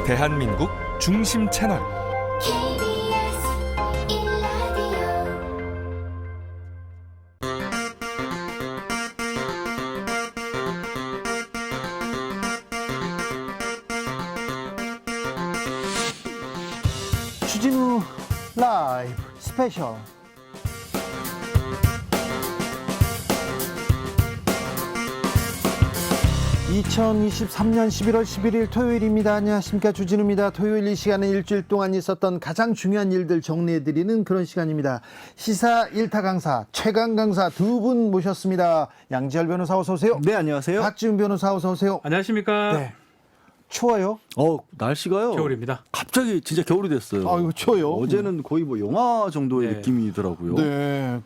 대한민국 중심 채널 주진우 라이브 스페셜. (2023년 11월 11일) 토요일입니다. 안녕하십니까, 주진우입니다. 토요일 이 시간은 일주일 동안 있었던 가장 중요한 일들 정리해드리는 그런 시간입니다. 시사 1타 강사 최강 강사 두 분 모셨습니다. 양지열 변호사 어서 오세요. 네, 안녕하세요. 박지훈 변호사 어서 오세요. 안녕하십니까. 네. 추워요? 날씨가요. 겨울입니다. 갑자기 진짜 겨울이 됐어요. 아이고, 추워요. 어제는 거의 뭐 영하 정도의 네. 느낌이더라고요. 네.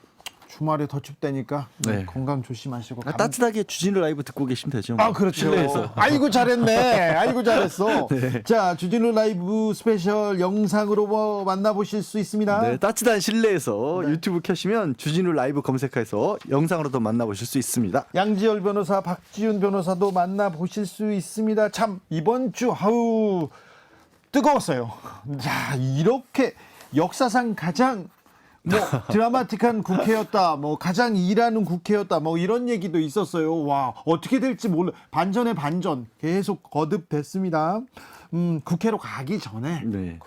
주말에 더 춥다니까 네. 건강 조심하시고. 따뜻하게 주진우 라이브 듣고 계시면 되죠. 아, 그렇죠. 실내에서. 아이고, 잘했네. 아이고, 잘했어. 네. 자, 주진우 라이브 스페셜 영상으로 만나보실 수 있습니다. 네, 따뜻한 실내에서 유튜브 켜시면 주진우 라이브 검색해서 영상으로도 만나보실 수 있습니다. 양지열 변호사, 박지훈 변호사도 만나보실 수 있습니다. 참, 이번 주, 아우, 뜨거웠어요. 자, 이렇게 역사상 가장 드라마틱한 국회였다, 가장 일하는 국회였다, 이런 얘기도 있었어요. 와, 어떻게 될지 몰라. 반전의 반전 계속 거듭됐습니다. 국회로 가기 전에, 네.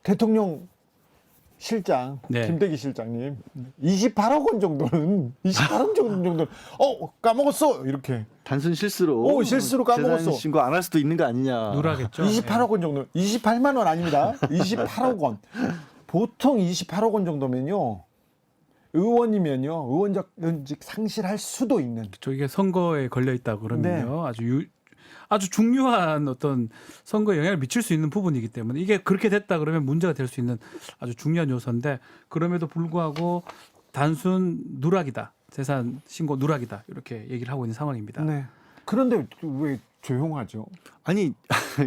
대통령 실장, 네. 김대기 실장님, 28억 원 정도는, 까먹었어! 이렇게. 단순 실수로 실수로 까먹었어. 재산 신고 안 할 수도 있는 거 아니냐. 누락했죠. 28억 원 정도, 28만 원 아닙니다. 28억 원. 보통 28억 원 정도면요, 의원직 상실할 수도 있는. 이게 선거에 걸려 있다 그러면요. 네. 아주 중요한 어떤 선거에 영향을 미칠 수 있는 부분이기 때문에 이게 그렇게 됐다 그러면 문제가 될 수 있는 아주 중요한 요소인데, 그럼에도 불구하고 단순 누락이다, 재산 신고 누락이다, 이렇게 얘기를 하고 있는 상황입니다. 네. 그런데 왜 조용하죠? 아니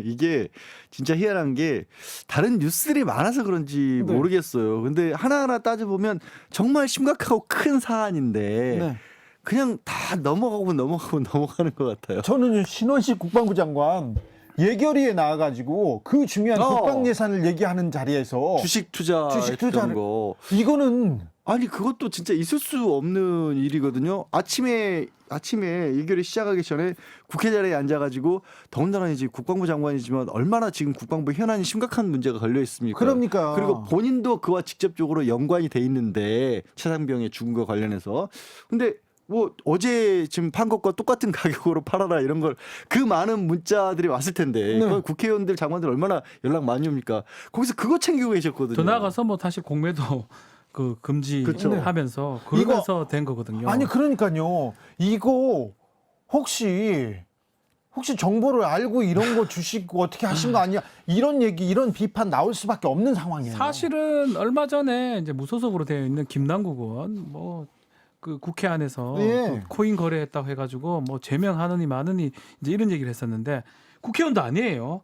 이게 진짜 희한한 게 다른 뉴스들이 많아서 그런지 네. 모르겠어요. 근데 하나하나 따져보면 정말 심각하고 큰 사안인데 네. 그냥 다 넘어가는 것 같아요. 저는 신원식 국방부 장관 예결위에 나와가지고 그 중요한 국방 예산을 얘기하는 자리에서 주식 투자했던 거. 이거는 아니 그것도 진짜 있을 수 없는 일이거든요. 아침에 예결위 시작하기 전에 국회 자리에 앉아가지고, 더군다나 이제 국방부 장관이지만 얼마나 지금 국방부 현안이 심각한 문제가 걸려 있습니까? 그러니까. 그리고 본인도 그와 직접적으로 연관이 돼 있는데, 최상병의 죽은 거 관련해서. 근데 어제 지금 판 것과 똑같은 가격으로 팔아라, 이런 걸, 그 많은 문자들이 왔을 텐데, 네. 그 국회의원들 장관들 얼마나 연락 많이 옵니까? 거기서 그거 챙기고 계셨거든요. 더 나아가서 다시 공매도 금지하면서 그러면서 된 거거든요. 아니, 그러니까요. 이거 혹시 정보를 알고 이런 거 주시고 어떻게 하신 거 아니야? 이런 얘기, 이런 비판 나올 수밖에 없는 상황이에요. 사실은 얼마 전에 이제 무소속으로 되어 있는 김남국 의원 그 국회 안에서 예. 그 코인 거래했다고 해가지고 제명하느니 마느니 이제 이런 얘기를 했었는데, 국회의원도 아니에요.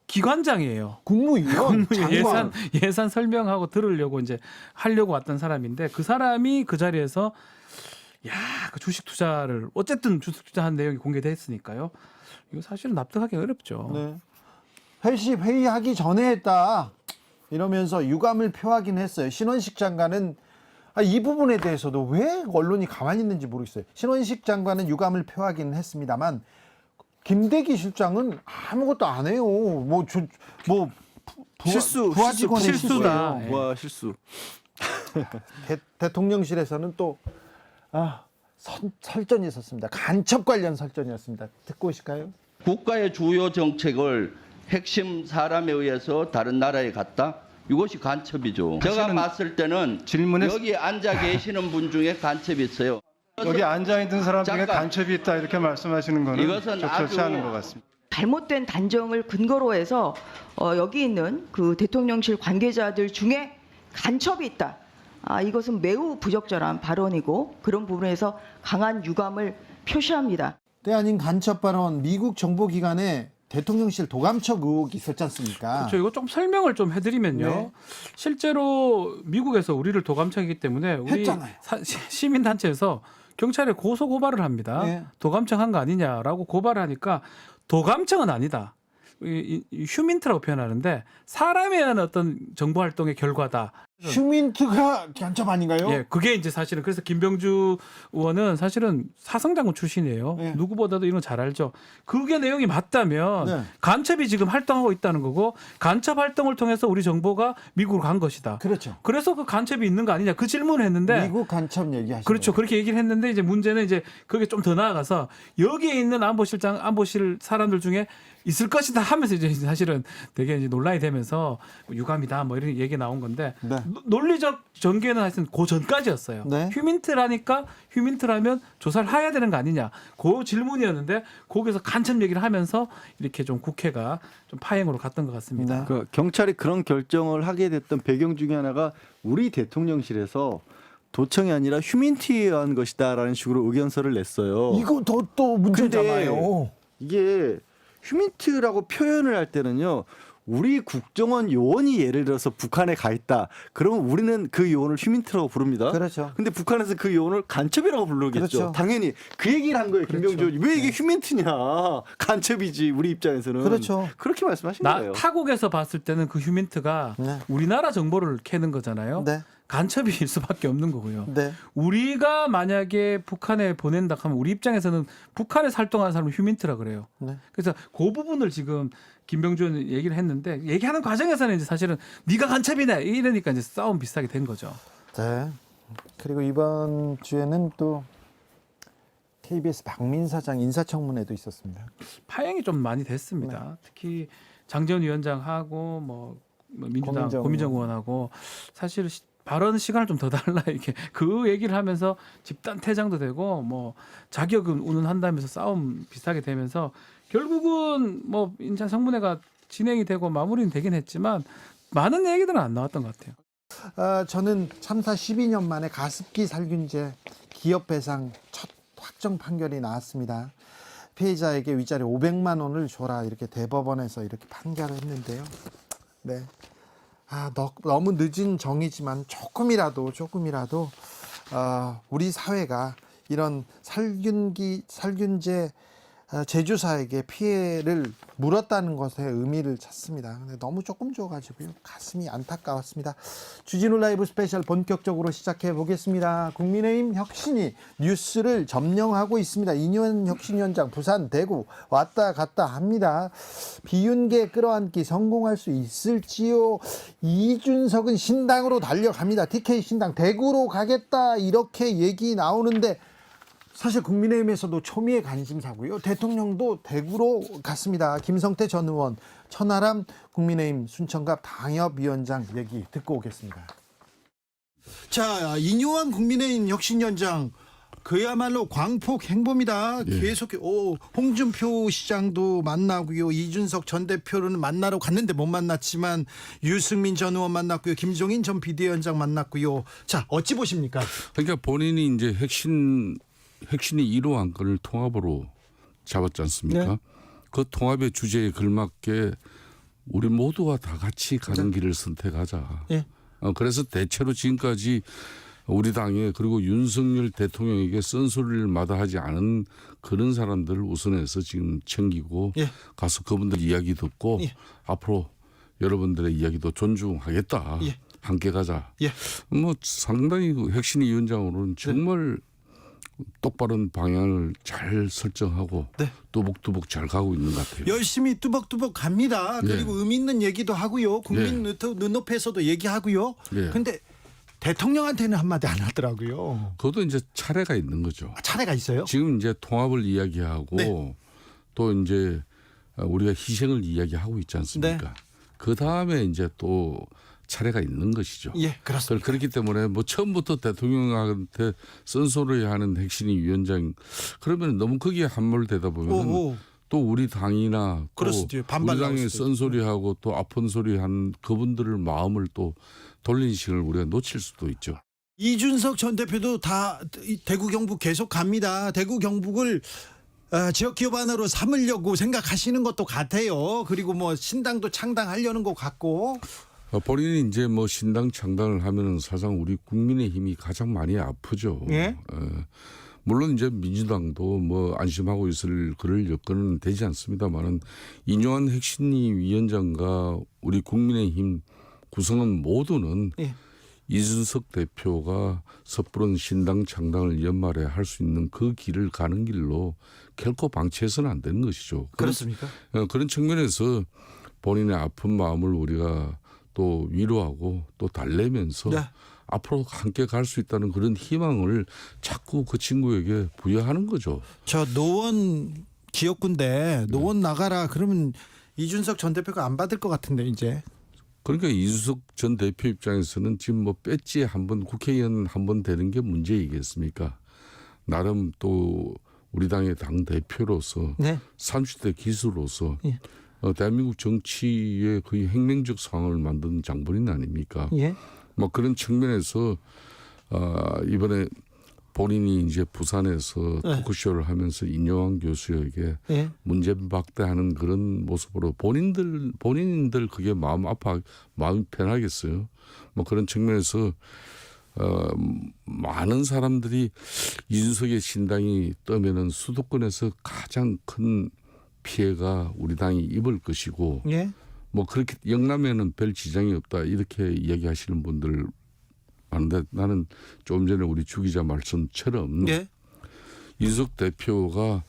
기관장이에요. 국무위원, 장관. 예산 설명하고 들으려고 이제 하려고 왔던 사람인데, 그 사람이 그 자리에서 그 주식 투자를, 어쨌든 주식 투자한 내용이 공개됐으니까요. 이거 사실은 납득하기 어렵죠. 네. 회의하기 전에 했다 이러면서 유감을 표하긴 했어요. 신원식 장관은 이 부분에 대해서도 왜 언론이 가만히 있는지 모르겠어요. 신원식 장관은 유감을 표하긴 했습니다만, 김대기 실장은 아무것도 안 해요. 부하 직원의 실수다. 실수예요. 와, 실수. 대통령실에서는 또 설전이 있었습니다. 간첩 관련 설전이었습니다. 듣고 오실까요? 국가의 주요 정책을 핵심 사람에 의해서 다른 나라에 갔다? 이것이 간첩이죠. 제가 봤을 때는 여기 앉아 계시는 분 중에 간첩이 있어요. 여기 앉아있는 사람 중에 잠깐. 간첩이 있다 이렇게 말씀하시는 거는 이것은 적절치 아주 않은 것 같습니다. 잘못된 단정을 근거로 해서 여기 있는 그 대통령실 관계자들 중에 간첩이 있다. 이것은 매우 부적절한 발언이고, 그런 부분에서 강한 유감을 표시합니다. 때 아닌 간첩 발언, 미국 정보기관에 대통령실 도감청 의혹이 있었지 않습니까? 그렇죠. 이거 좀 설명을 좀 해드리면요. 네. 실제로 미국에서 우리를 도감청이기 때문에 우리 했잖아요. 시민단체에서 경찰에 고소 고발을 합니다. 네. 도감청한 거 아니냐라고 고발을 하니까 도감청은 아니다. 휴민트라고 표현하는데 사람에 의한 어떤 정보 활동의 결과다. 휴민트가 간첩 아닌가요? 예, 그게 이제 사실은 그래서 김병주 의원은 사실은 사성장군 출신이에요. 네. 누구보다도 이런 거 잘 알죠. 그게 내용이 맞다면 네. 간첩이 지금 활동하고 있다는 거고 간첩 활동을 통해서 우리 정보가 미국으로 간 것이다. 그렇죠. 그래서 그 간첩이 있는 거 아니냐 그 질문을 했는데 미국 간첩 얘기하시죠. 그렇죠. 그렇게 얘기를 했는데 이제 문제는 이제 그게 좀 더 나아가서 여기에 있는 안보실 사람들 중에 있을 것이다 하면서 이제 사실은 되게 이제 논란이 되면서 유감이다 뭐 이런 얘기 나온 건데 네. 논리적 전개는 하여튼 그 전까지였어요. 네. 휴민트라니까 휴민트라면 조사를 해야 되는 거 아니냐 그 질문이었는데 거기서 간첩 얘기를 하면서 이렇게 좀 국회가 좀 파행으로 갔던 것 같습니다. 네. 그 경찰이 그런 결정을 하게 됐던 배경 중에 하나가 우리 대통령실에서 도청이 아니라 휴민트에 의한 것이다라는 식으로 의견서를 냈어요. 이거 또 문제잖아요. 이게 휴민트라고 표현을 할 때는요. 우리 국정원 요원이 예를 들어서 북한에 가 있다. 그러면 우리는 그 요원을 휴민트라고 부릅니다. 그렇죠. 근데 북한에서 그 요원을 간첩이라고 부르겠죠. 그렇죠. 당연히 그 얘기를 한 거예요. 김병주 의원이. 왜 이게 휴민트냐. 간첩이지 우리 입장에서는. 그렇죠. 그렇게 말씀하신 거예요. 타국에서 봤을 때는 그 휴민트가 네. 우리나라 정보를 캐는 거잖아요. 네. 간첩일 수밖에 없는 거고요. 네. 우리가 만약에 북한에 보낸다 하면 우리 입장에서는 북한에서 활동하는 사람을 휴민트라 그래요. 네. 그래서 그 부분을 지금 김병주 의원이 얘기를 했는데 얘기하는 과정에서는 이제 사실은 네가 간첩이네 이러니까 이제 싸움 비슷하게 된 거죠. 네. 그리고 이번 주에는 또 KBS 박민 사장 인사청문회도 있었습니다. 파행이 좀 많이 됐습니다. 특히 장재원 위원장하고 뭐 민주당 고민정 고민정 의원하고 사실 발언 시간을 좀 더 달라 이렇게 그 얘기를 하면서 집단 퇴장도 되고 뭐 자격은 운운한다면서 싸움 비슷하게 되면서 결국은 뭐 인천 청문회가 진행이 되고 마무리는 되긴 했지만 많은 얘기들은 안 나왔던 것 같아요. 저는 참사 12년 만에 가습기 살균제 기업 배상 첫 확정 판결이 나왔습니다. 피해자에게 위자료 500만 원을 줘라 이렇게 대법원에서 이렇게 판결을 했는데요. 네. 너무 늦은 정의지만 조금이라도 우리 사회가 이런 살균제 제조사에게 피해를 물었다는 것에 의미를 찾습니다. 근데 너무 조금 줘가지고요. 가슴이 안타까웠습니다. 주진우 라이브 스페셜 본격적으로 시작해 보겠습니다. 국민의힘 혁신이 뉴스를 점령하고 있습니다. 이뇨한 혁신위원장 부산, 대구 왔다 갔다 합니다. 비윤계 끌어안기 성공할 수 있을지요? 이준석은 신당으로 달려갑니다. TK 신당 대구로 가겠다 이렇게 얘기 나오는데 사실 국민의힘에서도 초미의 관심사고요. 대통령도 대구로 갔습니다. 김성태 전 의원, 천하람 국민의힘 순천갑 당협위원장 얘기 듣고 오겠습니다. 자, 이뇨한 국민의힘 혁신위원장 그야말로 광폭 행보입니다. 예. 계속 홍준표 시장도 만나고요. 이준석 전 대표는 만나러 갔는데 못 만났지만 유승민 전 의원 만났고요. 김종인 전 비대위원장 만났고요. 자, 어찌 보십니까? 그러니까 본인이 이제 혁신이 1호 안건을 통합으로 잡았지 않습니까? 네. 그 통합의 주제에 걸맞게 우리 모두가 다 같이 가는 길을 선택하자. 예. 그래서 대체로 지금까지 우리 당에 그리고 윤석열 대통령에게 쓴소리를 마다하지 않은 그런 사람들을 우선해서 지금 챙기고 예. 가서 그분들 이야기 듣고 예. 앞으로 여러분들의 이야기도 존중하겠다. 예. 함께 가자. 예. 뭐 상당히 그 혁신위 위원장으로는 정말 똑바른 방향을 잘 설정하고 네. 뚜벅뚜벅 잘 가고 있는 것 같아요. 열심히 뚜벅뚜벅 갑니다. 그리고 의미 있는 얘기도 하고요. 국민 눈높이에서도 얘기하고요. 그런데 대통령한테는 한마디 안 하더라고요. 그것도 이제 차례가 있는 거죠. 차례가 있어요? 지금 이제 통합을 이야기하고 네. 또 이제 우리가 희생을 이야기하고 있지 않습니까? 네. 그 다음에 이제 또 차례가 있는 것이죠. 예, 그렇습니다. 그렇기 때문에 뭐 처음부터 대통령한테 쓴소리하는 혁신위 위원장 그러면 너무 거기에 함몰되다 보면 또 우리 당이나 또 그럴 수도 있고요. 반발 우리 나올 당에 수도 쓴소리하고 또 아픈 소리한 그분들을 마음을 또 돌리는 시간을 우리가 놓칠 수도 있죠. 이준석 전 대표도 다 대구 경북 계속 갑니다. 대구 경북을 지역 기업 하나로 삼으려고 생각하시는 것도 같아요. 그리고 뭐 신당도 창당하려는 것 같고. 본인이 이제 뭐 신당 창당을 하면은 사실상 우리 국민의 힘이 가장 많이 아프죠. 예? 물론 이제 민주당도 뭐 안심하고 있을 그럴 여건은 되지 않습니다만은 이뇨한 혁신위 위원장과 우리 국민의힘 구성원 모두는 예. 이준석 대표가 섣부른 신당 창당을 연말에 할 수 있는 그 길을 가는 길로 결코 방치해서는 안 되는 것이죠. 그렇습니까? 그런 측면에서 본인의 아픈 마음을 우리가 또 위로하고 또 달래면서 네. 앞으로 함께 갈 수 있다는 그런 희망을 자꾸 그 친구에게 부여하는 거죠. 저 노원 지역구인데 노원 나가라 그러면 이준석 전 대표가 안 받을 것 같은데 이제. 그러니까 이준석 전 대표 입장에서는 지금 뭐 배지에 한번 국회의원 한번 되는 게 문제이겠습니까? 나름 또 우리 당의 당 대표로서 네. 30대 기수로서 예. 대한민국 정치의 거의 혁명적 상황을 만든 장본인 아닙니까? 예. 뭐 그런 측면에서 이번에 본인이 이제 부산에서 네. 토크쇼를 하면서 인요한 교수에게 예. 문제박대하는 그런 모습으로 본인들 그게 마음이 편하겠어요. 뭐 그런 측면에서 많은 사람들이 이준석의 신당이 뜨면은 수도권에서 가장 큰 피해가 우리 당이 입을 것이고 예. 뭐 그렇게 영남에는 별 지장이 없다 이렇게 이야기하시는 분들 많은데 나는 조금 전에 우리 주 기자 말씀처럼 예. 이준석 대표가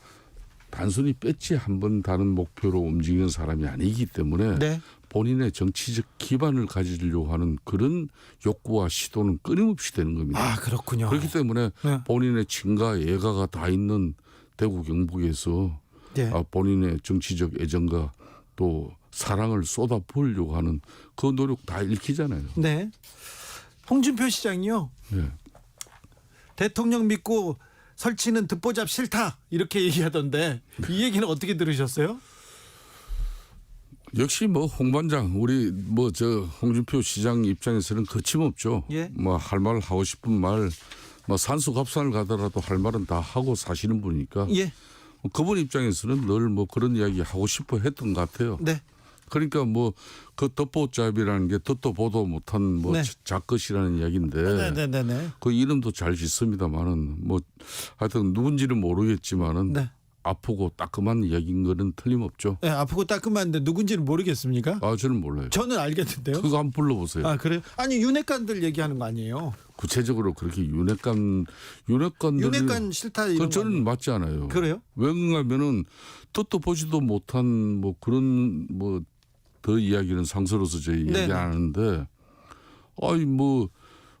단순히 배지 한 번 다는 목표로 움직이는 사람이 아니기 때문에 네. 본인의 정치적 기반을 가지려고 하는 그런 욕구와 시도는 끊임없이 되는 겁니다. 아 그렇군요. 그렇기 때문에 네. 본인의 친가 애가가 다 있는 대구 경북에서 예. 본인의 정치적 애정과 또 사랑을 쏟아 부으려고 하는 그 노력 다 읽히잖아요. 네. 홍준표 시장이요. 네. 대통령 믿고 설치는 듣보잡 싫다 이렇게 얘기하던데 이 얘기는 어떻게 들으셨어요? 역시 뭐 홍반장 우리 뭐 저 홍준표 시장 입장에서는 거침없죠. 예. 뭐 할 말 하고 싶은 말 뭐 산수갑산을 가더라도 할 말은 다 하고 사시는 분이니까 예. 그분 입장에서는 늘 뭐 그런 이야기 하고 싶어 했던 것 같아요. 네. 그러니까 뭐 그 덧보잡이라는 게 듣도 보도 못한 뭐 네. 작것이라는 이야기인데 네네네. 그 이름도 잘 짓습니다만은 뭐 하여튼 누군지는 모르겠지만은 네. 아프고 따끔한 이야기인 거는 틀림없죠. 네, 아프고 따끔한데 누군지는 모르겠습니까? 저는 몰라요. 저는 알겠는데요. 그거 한번 불러보세요. 아 그래요? 아니 윤핵관들 얘기하는 거 아니에요? 구체적으로 그렇게 윤핵관들 윤핵관 싫다 이런 그 거 저는 아니에요? 맞지 않아요. 그래요? 왜 그런가면은 뜻도 보지도 못한 뭐 그런 뭐 더 이야기는 상서로서 저희 네네. 얘기 안 하는데 아니 뭐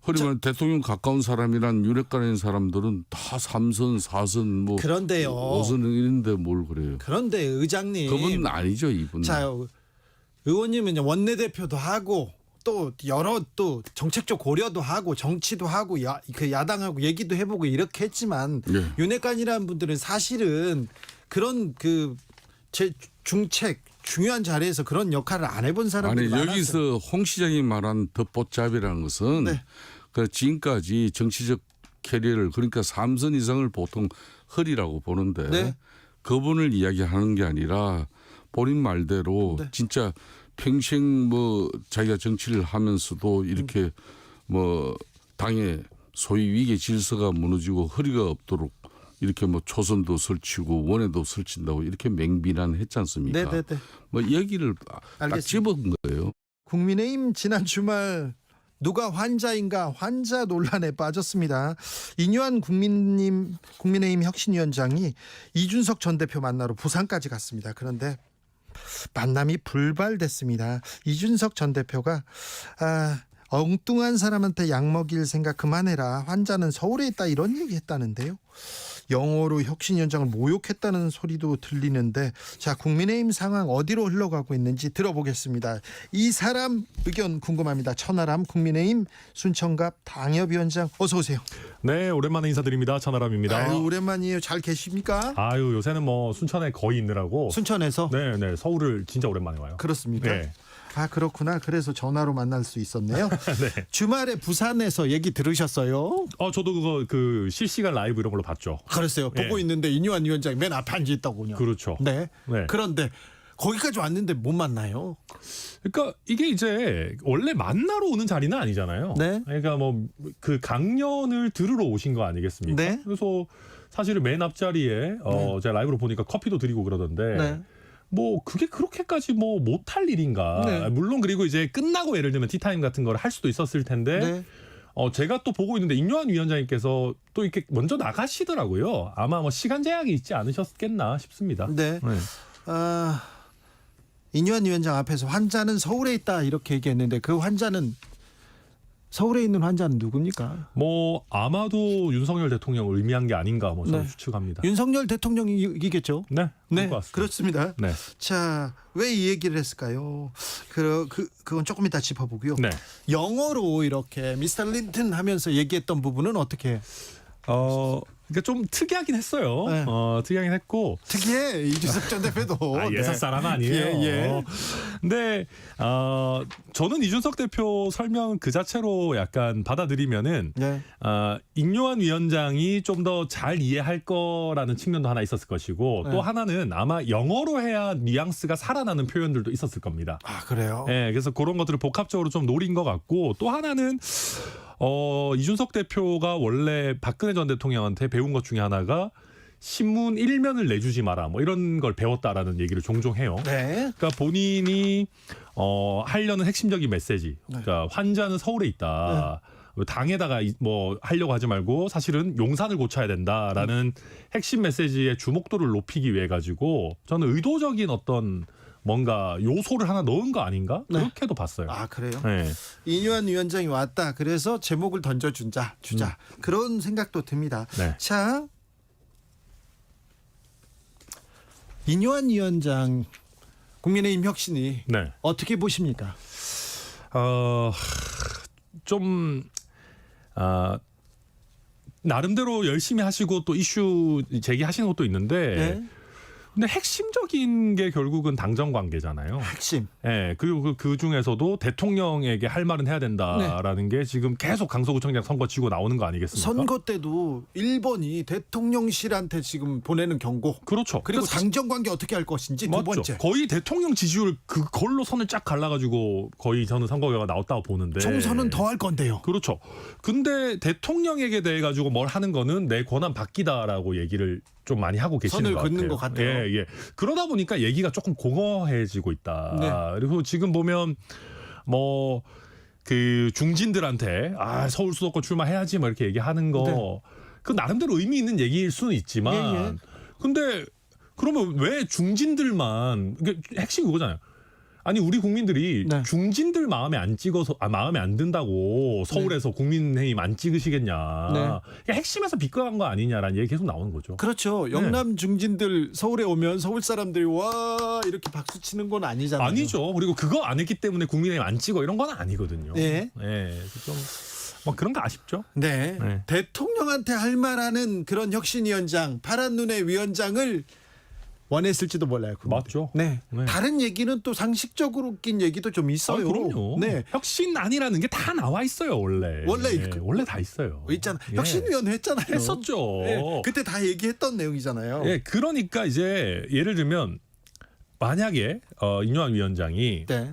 허리만 대통령 가까운 사람이란 윤핵관인 사람들은 다 3선 4선 뭐 그런데요. 5선 이런데 뭘 그래요. 그런데 의장님. 그분은 아니죠 이분. 자 의원님은 원내대표도 하고 또 여러 또 정책적 고려도 하고 정치도 하고 그 야당하고 얘기도 해보고 이렇게 했지만 네. 윤핵관이라는 분들은 사실은 그런 그 제 중책 중요한 자리에서 그런 역할을 안 해본 사람들이 아니 많았어요. 여기서 홍 시장이 말한 덧보잡이라는 것은 네. 그 지금까지 정치적 캐리어를 그러니까 3선 이상을 보통 허리라고 보는데 네. 그분을 이야기하는 게 아니라 본인 말대로 네. 진짜 평생 뭐 자기가 정치를 하면서도 이렇게 뭐 당의 소위 위계 질서가 무너지고 허리가 없도록 이렇게 뭐 초선도 설치고 원회도 설친다고 이렇게 맹비난했지 않습니까? 네네네. 뭐 얘기를 딱 알겠습니다. 집은 거예요. 국민의힘 지난 주말 누가 환자인가 환자 논란에 빠졌습니다. 이뇨한 국민의힘 혁신위원장이 이준석 전 대표 만나러 부산까지 갔습니다. 그런데 만남이 불발됐습니다. 이준석 전 대표가 엉뚱한 사람한테 약 먹일 생각 그만해라. 환자는 서울에 있다 이런 얘기했다는데요. 영어로 혁신위원장을 모욕했다는 소리도 들리는데 자 국민의힘 상황 어디로 흘러가고 있는지 들어보겠습니다. 이 사람 의견 궁금합니다. 천하람 국민의힘 순천갑 당협위원장 어서 오세요. 네, 오랜만에 인사드립니다. 천하람입니다. 아유, 오랜만이에요. 잘 계십니까? 아유, 요새는 뭐 순천에 거의 있느라고. 순천에서 네, 서울을 진짜 오랜만에 와요. 그렇습니까? 네. 아 그렇구나. 그래서 전화로 만날 수 있었네요. 네. 주말에 부산에서 얘기 들으셨어요? 저도 그거 그 실시간 라이브 이런 걸로 봤죠. 그랬어요. 보고 네. 있는데 이뇨한 위원장이 맨 앞에 앉아 있다고요. 그렇죠. 네. 네. 그런데 거기까지 왔는데 못 만나요. 그러니까 이게 이제 원래 만나러 오는 자리는 아니잖아요. 네. 그러니까 뭐 그 강연을 들으러 오신 거 아니겠습니까? 네. 그래서 사실은 맨 앞자리에 제가 라이브로 보니까 커피도 드리고 그러던데 네. 뭐 그게 그렇게까지 뭐 못할 일인가. 네. 물론 그리고 이제 끝나고 예를 들면 티타임 같은 걸 할 수도 있었을 텐데 네. 제가 또 보고 있는데 임요한 위원장님께서 또 이렇게 먼저 나가시더라고요. 아마 뭐 시간 제약이 있지 않으셨겠나 싶습니다. 네. 네. 인유한 위원장 앞에서 환자는 서울에 있다 이렇게 얘기했는데 그 환자는 서울에 있는 환자는 누굽니까? 뭐 아마도 윤석열 대통령을 의미한 게 아닌가 뭐 저는 네. 추측합니다. 윤석열 대통령이겠죠. 네, 네, 그럴 것 같습니다. 그렇습니다. 네, 자, 왜 이 얘기를 했을까요? 그건 조금 이따 짚어보고요. 네. 영어로 이렇게 미스터 린튼 하면서 얘기했던 부분은 어떻게? 그러니까 좀 특이하긴 했어요. 네. 특이하긴 했고. 특이해 이준석 전 대표도. 예사 사람 아니에요. 예. 근데 저는 이준석 대표 설명 그 자체로 약간 받아들이면은 네. 임요한 위원장이 좀 더 잘 이해할 거라는 측면도 하나 있었을 것이고 네. 또 하나는 아마 영어로 해야 뉘앙스가 살아나는 표현들도 있었을 겁니다. 아 그래요? 네, 그래서 그런 것들을 복합적으로 좀 노린 것 같고 또 하나는 이준석 대표가 원래 박근혜 전 대통령한테 배운 것 중에 하나가 신문 일면을 내주지 마라 뭐 이런 걸 배웠다라는 얘기를 종종 해요. 네. 그러니까 본인이 하려는 핵심적인 메시지. 그러니까 환자는 서울에 있다. 당에다가 뭐 하려고 하지 말고 사실은 용산을 고쳐야 된다라는 핵심 메시지의 주목도를 높이기 위해 가지고 저는 의도적인 어떤 뭔가 요소를 하나 넣은 거 아닌가? 네. 그렇게도 봤어요. 아 그래요? 네. 인유한 위원장이 왔다. 그래서 제목을 던져주자. 그런 생각도 듭니다. 네. 자, 인유한 위원장 국민의힘 혁신이 네. 어떻게 보십니까? 좀 나름대로 열심히 하시고 또 이슈 제기하시는 것도 있는데 네. 근데 핵심적인 게 결국은 당정 관계잖아요. 핵심. 예, 그리고 그 중에서도 대통령에게 할 말은 해야 된다라는 게 지금 계속 강서구청장 선거 치고 나오는 거 아니겠습니까? 선거 때도 1번이 대통령실한테 지금 보내는 경고. 그렇죠. 그리고 그래서 당정 관계 어떻게 할 것인지 두 맞죠. 번째. 거의 대통령 지지율 그걸로 선을 쫙 갈라가지고 거의 저는 선거 결과가 나왔다고 보는데. 총선은 더 할 건데요. 그렇죠. 근데 대통령에게 대해 가지고 뭘 하는 거는 내 권한 바뀌다라고 얘기를 좀 많이 하고 계시는 선을 것 같아요. 긋는 것 같아요. 예, 예. 그러다 보니까 얘기가 조금 공허해지고 있다. 네. 그리고 지금 보면 뭐 그 중진들한테 서울 수도권 출마해야지 뭐 이렇게 얘기하는 거 네. 그 나름대로 의미 있는 얘기일 수는 있지만 예, 예. 근데 그러면 왜 중진들만 이게 핵심이 그거잖아요. 아니 우리 국민들이 네. 중진들 마음에 안 찍어서 마음에 안 든다고 서울에서 국민의힘 안 찍으시겠냐. 네. 그러니까 핵심에서 비껴간 거 아니냐라는 얘기 계속 나오는 거죠. 그렇죠. 영남 중진들 서울에 오면 서울 사람들이 와 이렇게 박수 치는 건 아니잖아요. 아니죠. 그리고 그거 안 했기 때문에 국민의힘 안 찍어 이런 건 아니거든요. 네. 네. 좀 뭐 그런 거 아쉽죠. 네. 네. 대통령한테 할 말하는 그런 혁신위원장, 파란 눈의 위원장을 원했을지도 몰라요. 국민들이. 맞죠. 네. 네. 다른 얘기는 또 상식적으로 웃긴 얘기도 좀 있어요. 그럼요. 네. 혁신 아니라는 게 다 나와 있어요 원래. 원래 네, 원래 다 있어요. 있잖아. 예. 혁신위원회 했잖아요. 했었죠. 네. 그때 다 얘기했던 내용이잖아요. 예, 그러니까 이제 예를 들면 만약에 임요한 위원장이 네.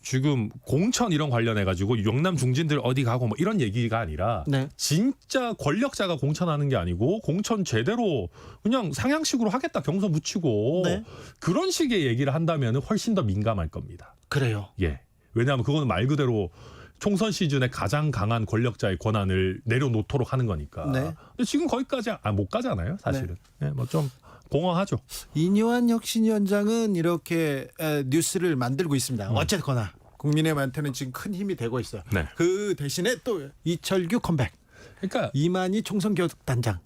지금 공천 이런 관련해 가지고 영남 중진들 어디 가고 뭐 이런 얘기가 아니라 네. 진짜 권력자가 공천하는 게 아니고 공천 제대로 그냥 상향식으로 하겠다 경선 붙이고 네. 그런 식의 얘기를 한다면 훨씬 더 민감할 겁니다. 그래요. 예. 왜냐하면 그거는 말 그대로 총선 시즌에 가장 강한 권력자의 권한을 내려놓도록 하는 거니까. 네. 근데 지금 거기까지 못 가잖아요, 사실은. 네. 뭐 좀 공허하죠. 인요한 혁신위원장은 이렇게 뉴스를 만들고 있습니다. 어쨌거나 국민의힘한테는 지금 큰 힘이 되고 있어요. 네. 그 대신에 또 이철규 컴백, 그러니까 이만희 총선교섭단장.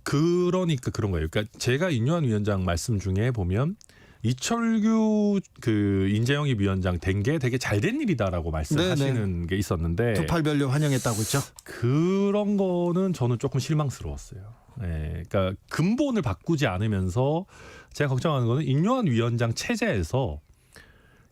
그러니까 그런 거예요. 그러니까 제가 인요한 위원장 말씀 중에 보면 이철규 그 인재영입 위원장 된 게 되게 잘된 일이다라고 말씀하시는 게 있었는데 두팔별로 환영했다고 했죠. 그런 거는 저는 조금 실망스러웠어요. 네, 그러니까 근본을 바꾸지 않으면서 제가 걱정하는 거는 인요한 위원장 체제에서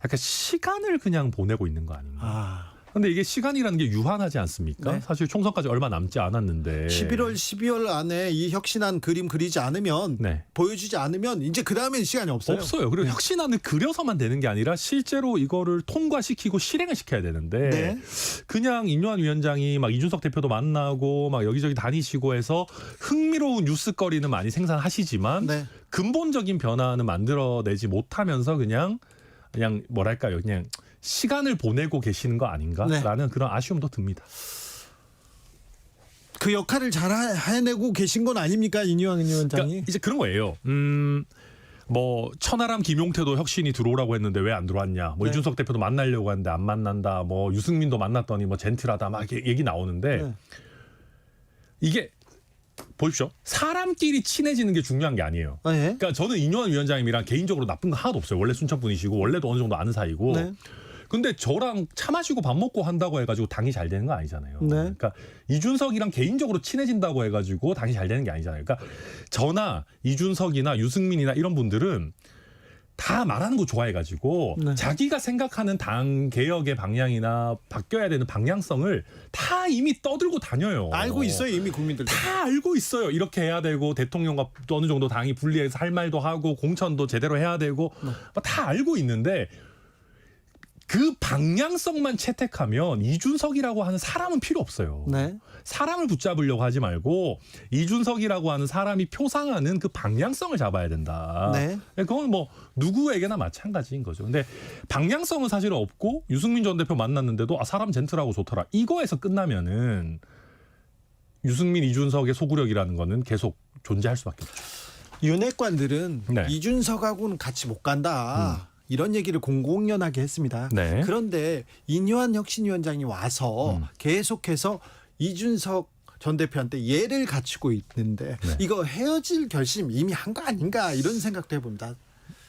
약간 시간을 그냥 보내고 있는 거 아닌가. 근데 이게 시간이라는 게 유한하지 않습니까? 네. 사실 총선까지 얼마 남지 않았는데 11월, 12월 안에 이 혁신안 그림 그리지 않으면 네. 보여주지 않으면 이제 그 다음엔 시간이 없어요. 그리고 혁신안을 그려서만 되는 게 아니라 실제로 이거를 통과시키고 실행을 시켜야 되는데 네. 그냥 인요한 위원장이 막 이준석 대표도 만나고 막 여기저기 다니시고 해서 흥미로운 뉴스거리는 많이 생산하시지만 네. 근본적인 변화는 만들어내지 못하면서 그냥 뭐랄까요, 그냥 시간을 보내고 계시는 거 아닌가라는 그런 아쉬움도 듭니다. 그 역할을 잘 해내고 계신 건 아닙니까, 이뇨한 위원장이? 그러니까 이제 그런 거예요. 뭐 천하람 김용태도 혁신이 들어오라고 했는데 왜 안 들어왔냐. 뭐 네. 이준석 대표도 만나려고 하는데 안 만난다. 뭐 유승민도 만났더니 뭐 젠틀하다. 막 이렇게 얘기 나오는데 네. 이게 보십시오. 사람끼리 친해지는 게 중요한 게 아니에요. 네. 그러니까 저는 이뇨한 위원장님이랑 개인적으로 나쁜 거 하나도 없어요. 원래 순천 분이시고 원래도 어느 정도 아는 사이고. 네. 근데 저랑 차 마시고 밥 먹고 한다고 해가지고 당이 잘 되는 거 아니잖아요. 네. 그러니까 이준석이랑 개인적으로 친해진다고 해가지고 당이 잘 되는 게 아니잖아요. 그러니까 저나 이준석이나 유승민이나 이런 분들은 다 말하는 거 좋아해가지고 네. 자기가 생각하는 당 개혁의 방향이나 바뀌어야 되는 방향성을 다 이미 떠들고 다녀요. 알고 있어요, 이미 국민들도. 다 알고 있어요. 이렇게 해야 되고 대통령과 또 어느 정도 당이 분리해서 할 말도 하고 공천도 제대로 해야 되고 다 알고 있는데 그 방향성만 채택하면 이준석이라고 하는 사람은 필요 없어요. 네. 사람을 붙잡으려고 하지 말고 이준석이라고 하는 사람이 표상하는 그 방향성을 잡아야 된다. 네. 그건 뭐 누구에게나 마찬가지인 거죠. 근데 방향성은 사실 없고 유승민 전 대표 만났는데도 사람 젠틀하고 좋더라. 이거에서 끝나면은 유승민, 이준석의 소구력이라는 거는 계속 존재할 수밖에 없죠. 윤핵관들은 네. 이준석하고는 같이 못 간다. 이런 얘기를 공공연하게 했습니다. 네. 그런데 인요한 혁신위원장이 와서 계속해서 이준석 전 대표한테 예를 갖추고 있는데 이거 헤어질 결심 이미 한 거 아닌가 이런 생각도 해봅니다.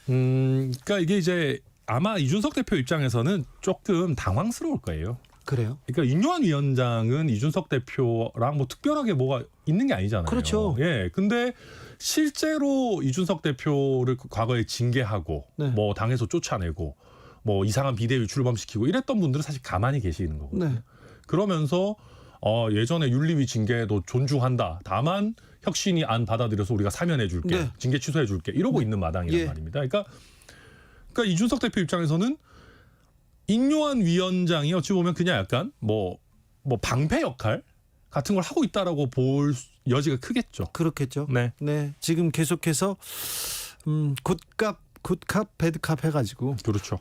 그러니까 이게 이제 아마 이준석 대표 입장에서는 조금 당황스러울 거예요. 그래요? 그러니까 인요한 위원장은 이준석 대표랑 뭐 특별하게 뭐가 있는 게 아니잖아요. 그렇죠. 예. 근데 실제로 이준석 대표를 과거에 징계하고 네. 뭐 당에서 쫓아내고 뭐 이상한 비대위 출범시키고 이랬던 분들은 사실 가만히 계시는 거거든요. 네. 그러면서 예전에 윤리위 징계도 존중한다. 다만 혁신이 안 받아들여서 우리가 사면해 줄게. 네. 징계 취소해 줄게. 이러고 있는 마당이란 예. 말입니다. 그러니까 이준석 대표 입장에서는 인요한 위원장이 어찌 보면 그냥 약간 뭐 방패 역할 같은 걸 하고 있다라고 볼 여지가 크겠죠. 그렇겠죠. 네. 네. 지금 계속해서 굿캅 배드캅 해가지고 그렇죠.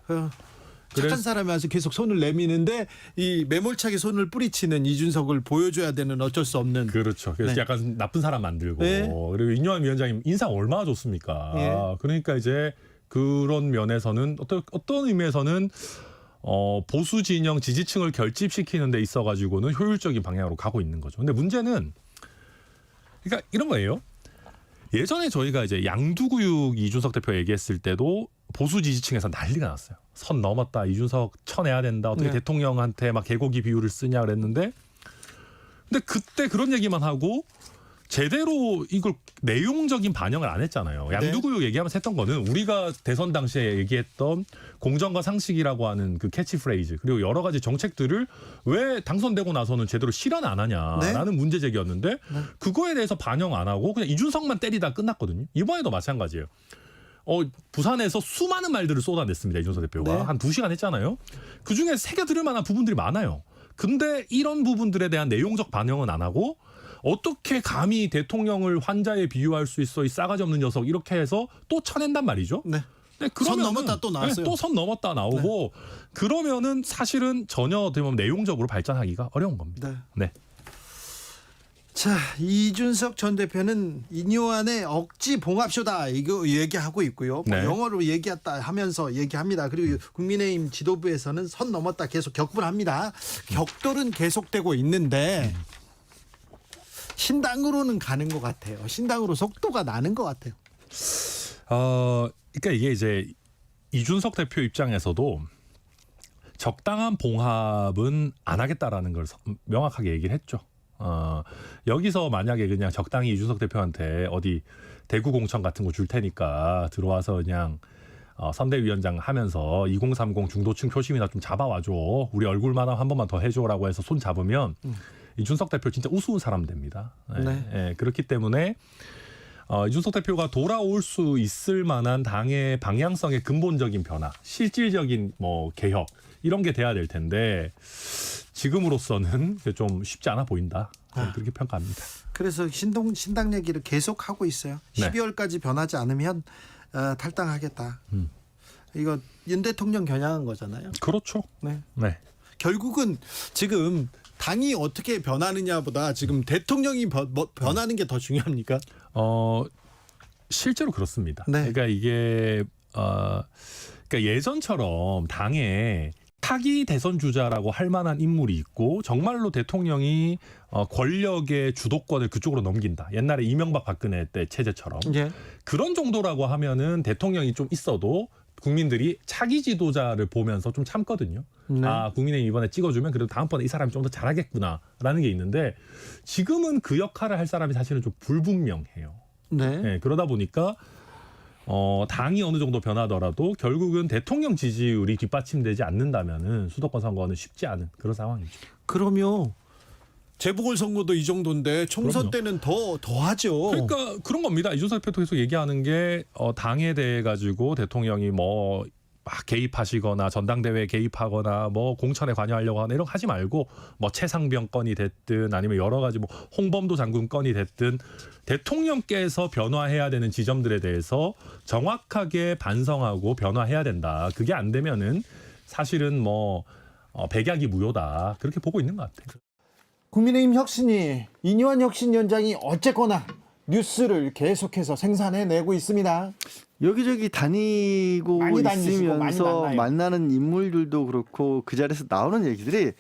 착한 사람이 와서 계속 손을 내미는데 이 매몰차게 손을 뿌리치는 이준석을 보여줘야 되는 어쩔 수 없는. 그렇죠. 그래서 네. 약간 나쁜 사람 만들고 네. 그리고 인요한 위원장님 인상 얼마나 좋습니까? 예. 그러니까 이제 그런 면에서는 어떤 의미에서는 보수 진영 지지층을 결집시키는 데 있어 가지고는 효율적인 방향으로 가고 있는 거죠. 근데 문제는 그러니까 이런 거예요. 예전에 저희가 이제 양두구육 이준석 대표 얘기했을 때도 보수 지지층에서 난리가 났어요. 선 넘었다. 이준석 쳐내야 된다. 어떻게 네. 대통령한테 막 개고기 비유를 쓰냐 그랬는데 근데 그때 그런 얘기만 하고 제대로 이걸 내용적인 반영을 안 했잖아요. 양두구육 얘기하면서 했던 거는 우리가 대선 당시에 얘기했던 공정과 상식이라고 하는 그 캐치프레이즈 그리고 여러 가지 정책들을 왜 당선되고 나서는 제대로 실현 안 하냐라는 문제 제기였는데 그거에 대해서 반영 안 하고 그냥 이준석만 때리다 끝났거든요. 이번에도 마찬가지예요. 부산에서 수많은 말들을 쏟아냈습니다. 이준석 대표가. 네. 한 2시간 했잖아요. 그중에 새겨들을 만한 부분들이 많아요. 근데 이런 부분들에 대한 내용적 반영은 안 하고 어떻게 감히 대통령을 환자에 비유할 수 있어 이 싸가지 없는 녀석 이렇게 해서 또 쳐낸단 말이죠. 네. 네, 선 넘었다 또 나왔어요. 또 선 넘었다 나오고 그러면은 사실은 전혀 어떻게 보면 내용적으로 발전하기가 어려운 겁니다. 네. 자, 이준석 전 대표는 인요한의 억지 봉합쇼다 이거 얘기하고 있고요. 네. 영어로 얘기했다 하면서 얘기합니다. 그리고 국민의힘 지도부에서는 선 넘었다 계속 격분합니다. 격돌은 계속되고 있는데 신당으로는 가는 것 같아요. 신당으로 속도가 나는 것 같아요. 그러니까 이게 이제 이준석 대표 입장에서도 적당한 봉합은 안 하겠다라는 걸 명확하게 얘기를 했죠. 여기서 만약에 그냥 적당히 이준석 대표한테 어디 대구 공천 같은 거 줄 테니까 들어와서 그냥 선대위원장 하면서 2030 중도층 표심이나 좀 잡아와줘. 우리 얼굴만 한 번만 더 해줘라고 해서 손 잡으면 이준석 대표 진짜 우스운 사람 됩니다. 그렇기 때문에 이준석 대표가 돌아올 수 있을 만한 당의 방향성의 근본적인 변화, 실질적인 뭐 개혁 이런 게 돼야 될 텐데 지금으로서는 좀 쉽지 않아 보인다. 그렇게 평가합니다. 그래서 신당 얘기를 계속 하고 있어요. 네. 12월까지 변하지 않으면 탈당하겠다. 이거 윤 대통령 겨냥한 거잖아요. 그렇죠. 네. 네. 결국은 지금 당이 어떻게 변하느냐보다 지금 대통령이 변하는 게 더 중요합니까? 실제로 그렇습니다. 네. 그러니까 이게 그러니까 예전처럼 당에 차기 대선 주자라고 할 만한 인물이 있고 정말로 대통령이 권력의 주도권을 그쪽으로 넘긴다. 옛날에 이명박 박근혜 때 체제처럼 예. 그런 정도라고 하면은 대통령이 좀 있어도 국민들이 차기 지도자를 보면서 좀 참거든요. 네. 아, 국민의힘 이번에 찍어주면 그래도 다음번에 이 사람이 좀 더 잘하겠구나라는 게 있는데 지금은 그 역할을 할 사람이 사실은 좀 불분명해요. 네. 네, 그러다 보니까 당이 어느 정도 변하더라도 결국은 대통령 지지율이 뒷받침되지 않는다면은 수도권 선거는 쉽지 않은 그런 상황이죠. 그러면 재보궐선거도 이 정도인데 총선 때는 더 하죠. 그러니까 그런 겁니다. 이준석 대표도 계속 얘기하는 게 당에 대해 가지고 대통령이 뭐 막 개입하시거나 전당대회에 개입하거나 뭐 공천에 관여하려고 하나 이런 거 하지 말고 뭐 최상병 건이 됐든 아니면 여러 가지 뭐 홍범도 장군 건이 됐든 대통령께서 변화해야 되는 지점들에 대해서 정확하게 반성하고 변화해야 된다. 그게 안 되면은 사실은 뭐 백약이 무효다. 그렇게 보고 있는 것 같아요. 국민의힘 혁신이 이뇨한 혁신위원장이 어쨌거나 뉴스를 계속해서 생산해내고 있습니다. 여기저기 다니고 많이 다니시고 많이 있으면서 만나요. 만나는 인물들도 그렇고 그 자리에서 나오는 얘기들이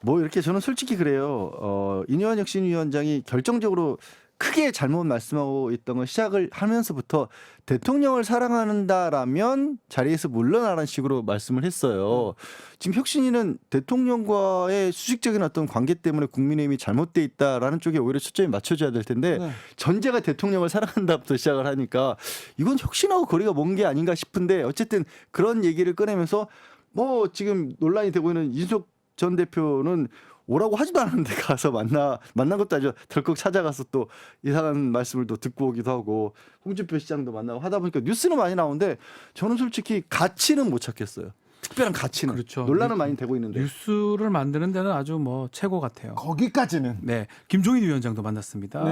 뭐 이렇게 저는 솔직히 그래요. 이뇨한 혁신위원장이 결정적으로 크게 잘못 말씀하고 있던 건 시작을 하면서부터 대통령을 사랑한다라면 자리에서 물러나라는 식으로 말씀을 했어요. 지금 혁신위는 대통령과의 수직적인 어떤 관계 때문에 국민의힘이 잘못돼 있다라는 쪽에 오히려 초점이 맞춰져야 될 텐데 네. 전제가 대통령을 사랑한다부터 시작을 하니까 이건 혁신하고 거리가 먼 게 아닌가 싶은데 어쨌든 그런 얘기를 꺼내면서 뭐 지금 논란이 되고 있는 이준석 전 대표는 오라고 하지도 않았는데 가서 만난 것도 아니죠. 덜컥 찾아가서 또 이상한 말씀을 또 듣고 오기도 하고 홍준표 시장도 만나고 하다 보니까 뉴스는 많이 나오는데 저는 솔직히 가치는 못 찾겠어요. 특별한 가치는. 그렇죠. 논란은 많이 되고 있는데. 뉴스를 만드는 데는 아주 뭐 최고 같아요. 거기까지는. 네, 김종인 위원장도 만났습니다.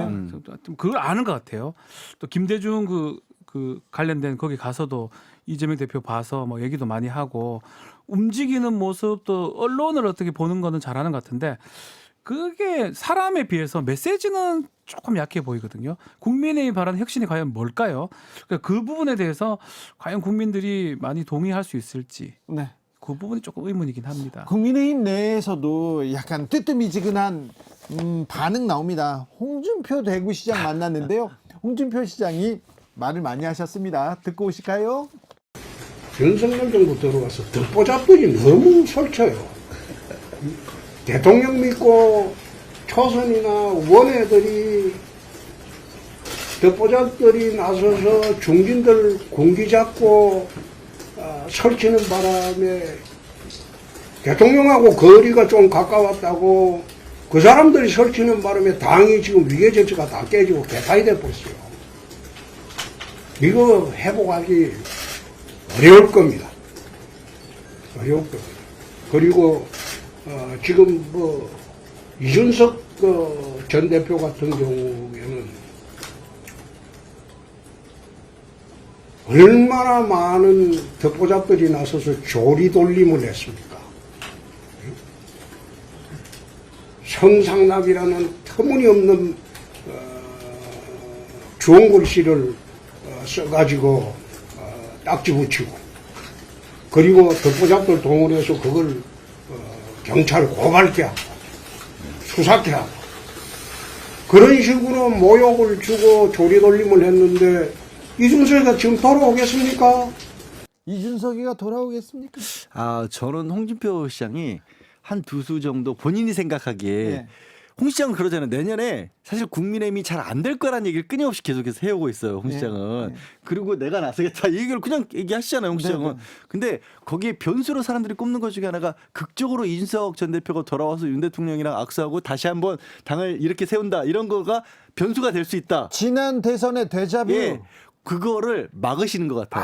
좀 그걸 아는 것 같아요. 또 김대중 그 관련된 거기 가서도 이재명 대표 봐서 뭐 얘기도 많이 하고 움직이는 모습 또 언론을 어떻게 보는 거는 잘하는 것 같은데 그게 사람에 비해서 메시지는 조금 약해 보이거든요. 국민의힘 바라는 혁신이 과연 뭘까요? 그러니까 그 부분에 대해서 과연 국민들이 많이 동의할 수 있을지 네. 그 부분이 조금 의문이긴 합니다. 국민의힘 내에서도 약간 뜨뜻미지근한 반응 나옵니다. 홍준표 대구시장 만났는데요. 홍준표 시장이 말을 많이 하셨습니다. 듣고 오실까요? 윤석열 정부 들어와서 듣보잡들이 너무 설쳐요. 대통령 믿고 초선이나 원외들이 듣보잡들이 나서서 중진들 군기 잡고 설치는 바람에 대통령하고 거리가 좀 가까웠다고 그 사람들이 설치는 바람에 당이 지금 위계 질서가 다 깨지고 개판이 돼버렸어요. 이거 회복하기 어려울 겁니다. 어려울 겁니다. 그리고 지금 뭐 이준석 전 대표 같은 경우에는 얼마나 많은 듣보잡들이 나서서 조리돌림을 했습니까? 성상납이라는 터무니없는 좋은 글씨를 써가지고 딱지 붙이고 그리고 듣보잡들 동원해서 그걸 경찰 고발케 하고 수사케 하고 그런 식으로 모욕을 주고 조리돌림을 했는데 이준석이가 지금 돌아오겠습니까? 이준석이가 돌아오겠습니까? 저는 홍준표 시장이 한 두 수 정도 본인이 생각하기에 네. 홍 시장은 그러잖아요. 내년에 사실 국민의힘이 잘 안 될 거라는 얘기를 끊임없이 계속해서 해오고 있어요. 홍 시장은. 그리고 내가 나서겠다 이 얘기를 그냥 얘기하시잖아요. 홍 시장은. 근데 거기에 변수로 사람들이 꼽는 것 중에 하나가 극적으로 이준석 전 대표가 돌아와서 윤 대통령이랑 악수하고 다시 한번 당을 이렇게 세운다. 이런 거가 변수가 될 수 있다. 지난 대선의 데자뷰. 예. 그거를 막으시는 것 같아요.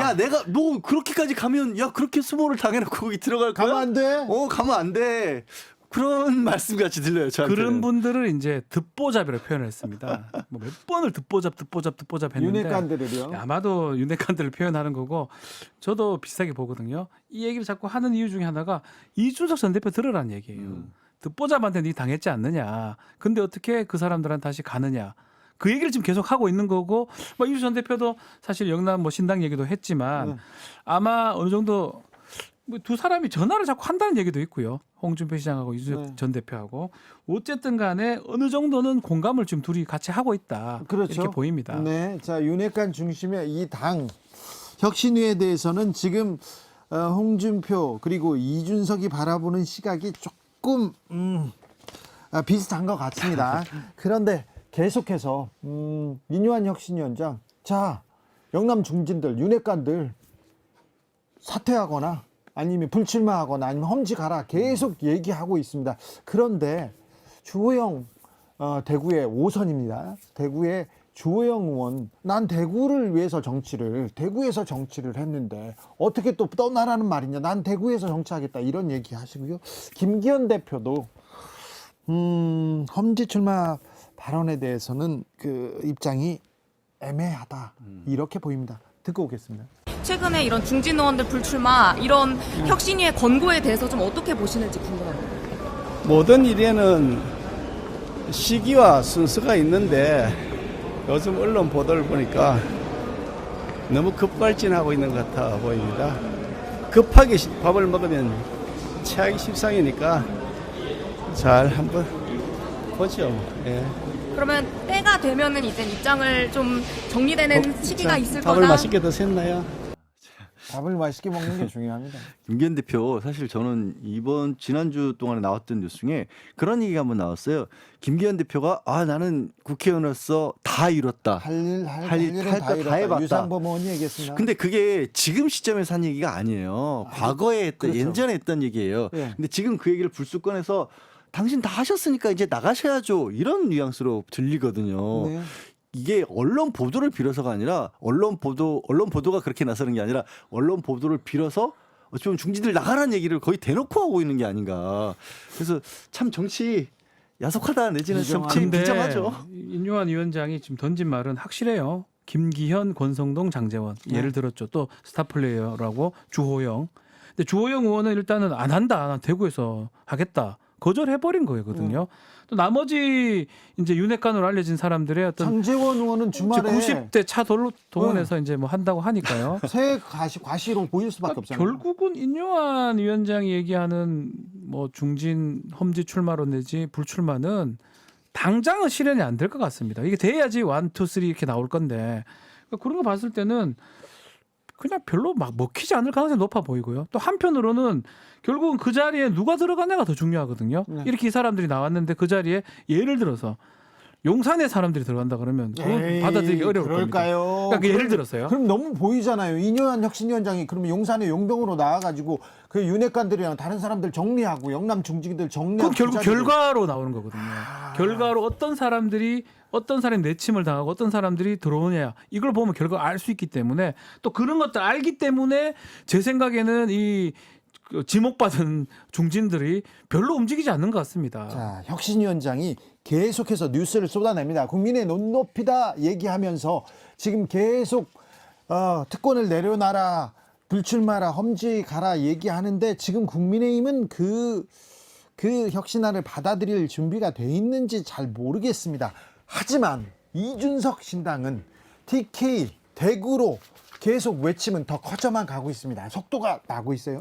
야, 내가 너 그렇게까지 가면 야 그렇게 수모를 당해놓고 거기 들어갈 거야? 가면 안 돼? 가면 안 돼. 그런 말씀 같이 들려요. 저한테는. 그런 분들을 이제 듣보잡이라고 표현을 했습니다. 뭐 몇 번을 듣보잡 했는데 윤핵관들을요. 아마도 윤핵관들을 표현하는 거고 저도 비슷하게 보거든요. 이 얘기를 자꾸 하는 이유 중에 하나가 이준석 전 대표 들으라는 얘기예요. 듣보잡한테 네 당했지 않느냐. 근데 어떻게 그 사람들한테 다시 가느냐. 그 얘기를 지금 계속 하고 있는 거고, 뭐 이준석 전 대표도 사실 영남 뭐 신당 얘기도 했지만 아마 어느 정도 뭐 두 사람이 전화를 자꾸 한다는 얘기도 있고요. 홍준표 시장하고 이준석 전 대표하고 어쨌든 간에 어느 정도는 공감을 지금 둘이 같이 하고 있다. 그렇죠. 이렇게 보입니다. 네, 자 윤핵관 중심의 이 당 혁신위에 대해서는 지금 홍준표 그리고 이준석이 바라보는 시각이 조금 비슷한 것 같습니다. 그런데 계속해서 민유한 혁신위원장, 자 영남 중진들, 윤핵관들 사퇴하거나 아니면 불출마하거나 아니면 험지 가라 계속 얘기하고 있습니다. 그런데 주호영 대구의 5선입니다. 대구의 주호영 의원, 난 대구에서 정치를 했는데 어떻게 또 떠나라는 말이냐, 난 대구에서 정치하겠다 이런 얘기 하시고요. 김기현 대표도 험지 출마 발언에 대해서는 그 입장이 애매하다 이렇게 보입니다. 듣고 오겠습니다. 최근에 이런 중진 의원들 불출마 이런 혁신위의 권고에 대해서 좀 어떻게 보시는지 궁금합니다. 모든 일에는 시기와 순서가 있는데 요즘 언론 보도를 보니까 너무 급발진하고 있는 것 같아 보입니다. 급하게 밥을 먹으면 체하기 십상이니까 잘 한번 보죠. 예. 그러면 때가 되면은 이제 입장을 좀 정리되는 시기가 있을 거다. 밥을 맛있게 드셨나요? 밥을 맛있게 먹는 게 중요합니다. 김기현 대표 사실 저는 지난주 동안에 나왔던 뉴스 중에 그런 얘기가 한번 나왔어요. 김기현 대표가 나는 국회의원으로서 다 이뤘다. 할 일은 다 해봤다. 유상범 의원이 얘기했습니다. 근데 그게 지금 시점에서 한 얘기가 아니에요. 과거에 했던, 그렇죠. 예전에 했던 얘기예요. 예. 근데 지금 그 얘기를 불쑥 꺼내서 당신 다 하셨으니까 이제 나가셔야죠. 이런 뉘앙스로 들리거든요. 네. 이게 언론 보도를 빌어서가 아니라 언론 보도가 그렇게 나서는 게 아니라 언론 보도를 빌어서 어쩌면 중진들 나가라는 얘기를 거의 대놓고 하고 있는 게 아닌가. 그래서 참 정치 야속하다 내지는 정치 비정하죠. 인유한 위원장이 지금 던진 말은 확실해요. 김기현, 권성동, 장제원 예를 들었죠. 또 스타플레이어라고 주호영. 근데 주호영 의원은 일단은 안 한다. 난 대구에서 하겠다. 거절해버린 거거든요. 또 나머지 이제 윤핵관으로 알려진 사람들의 어떤 장제원 의원은 주말에 90대 차 동원해서 이제 뭐 한다고 하니까요. 새 과시로 보일 수밖에 없잖아요. 결국은 인유한 위원장이 얘기하는 뭐 중진 험지 출마로 내지 불출마는 당장은 실현이 안 될 것 같습니다. 이게 돼야지 1, 2, 3 이렇게 나올 건데 그런 거 봤을 때는 그냥 별로 막 먹히지 않을 가능성이 높아 보이고요. 또 한편으로는 결국은 그 자리에 누가 들어가냐가 더 중요하거든요. 이렇게 이 사람들이 나왔는데 그 자리에 예를 들어서 용산의 사람들이 들어간다 그러면 그건 받아들이기 어려울 그럴까요? 겁니다. 그러니까 예를 들었어요. 그럼 너무 보이잖아요. 인유한 혁신위원장이 그러면 용산의 용병으로 나와가지고 그 윤핵관들이랑 다른 사람들 정리하고 영남 중진들 정리하고 그건 결국 결과로 나오는 거거든요. 결과로 어떤 사람이 내침을 당하고 어떤 사람들이 들어오냐 이걸 보면 결과 알 수 있기 때문에 또 그런 것들 알기 때문에 제 생각에는 이 지목받은 중진들이 별로 움직이지 않는 것 같습니다. 자, 혁신위원장이 계속해서 뉴스를 쏟아냅니다. 국민의 눈높이다 얘기하면서 지금 계속 특권을 내려놔라, 불출마라, 험지 가라 얘기하는데 지금 국민의힘은 그 혁신안을 받아들일 준비가 돼 있는지 잘 모르겠습니다. 하지만 이준석 신당은 TK 대구로 계속 외침은 더 커져만 가고 있습니다. 속도가 나고 있어요.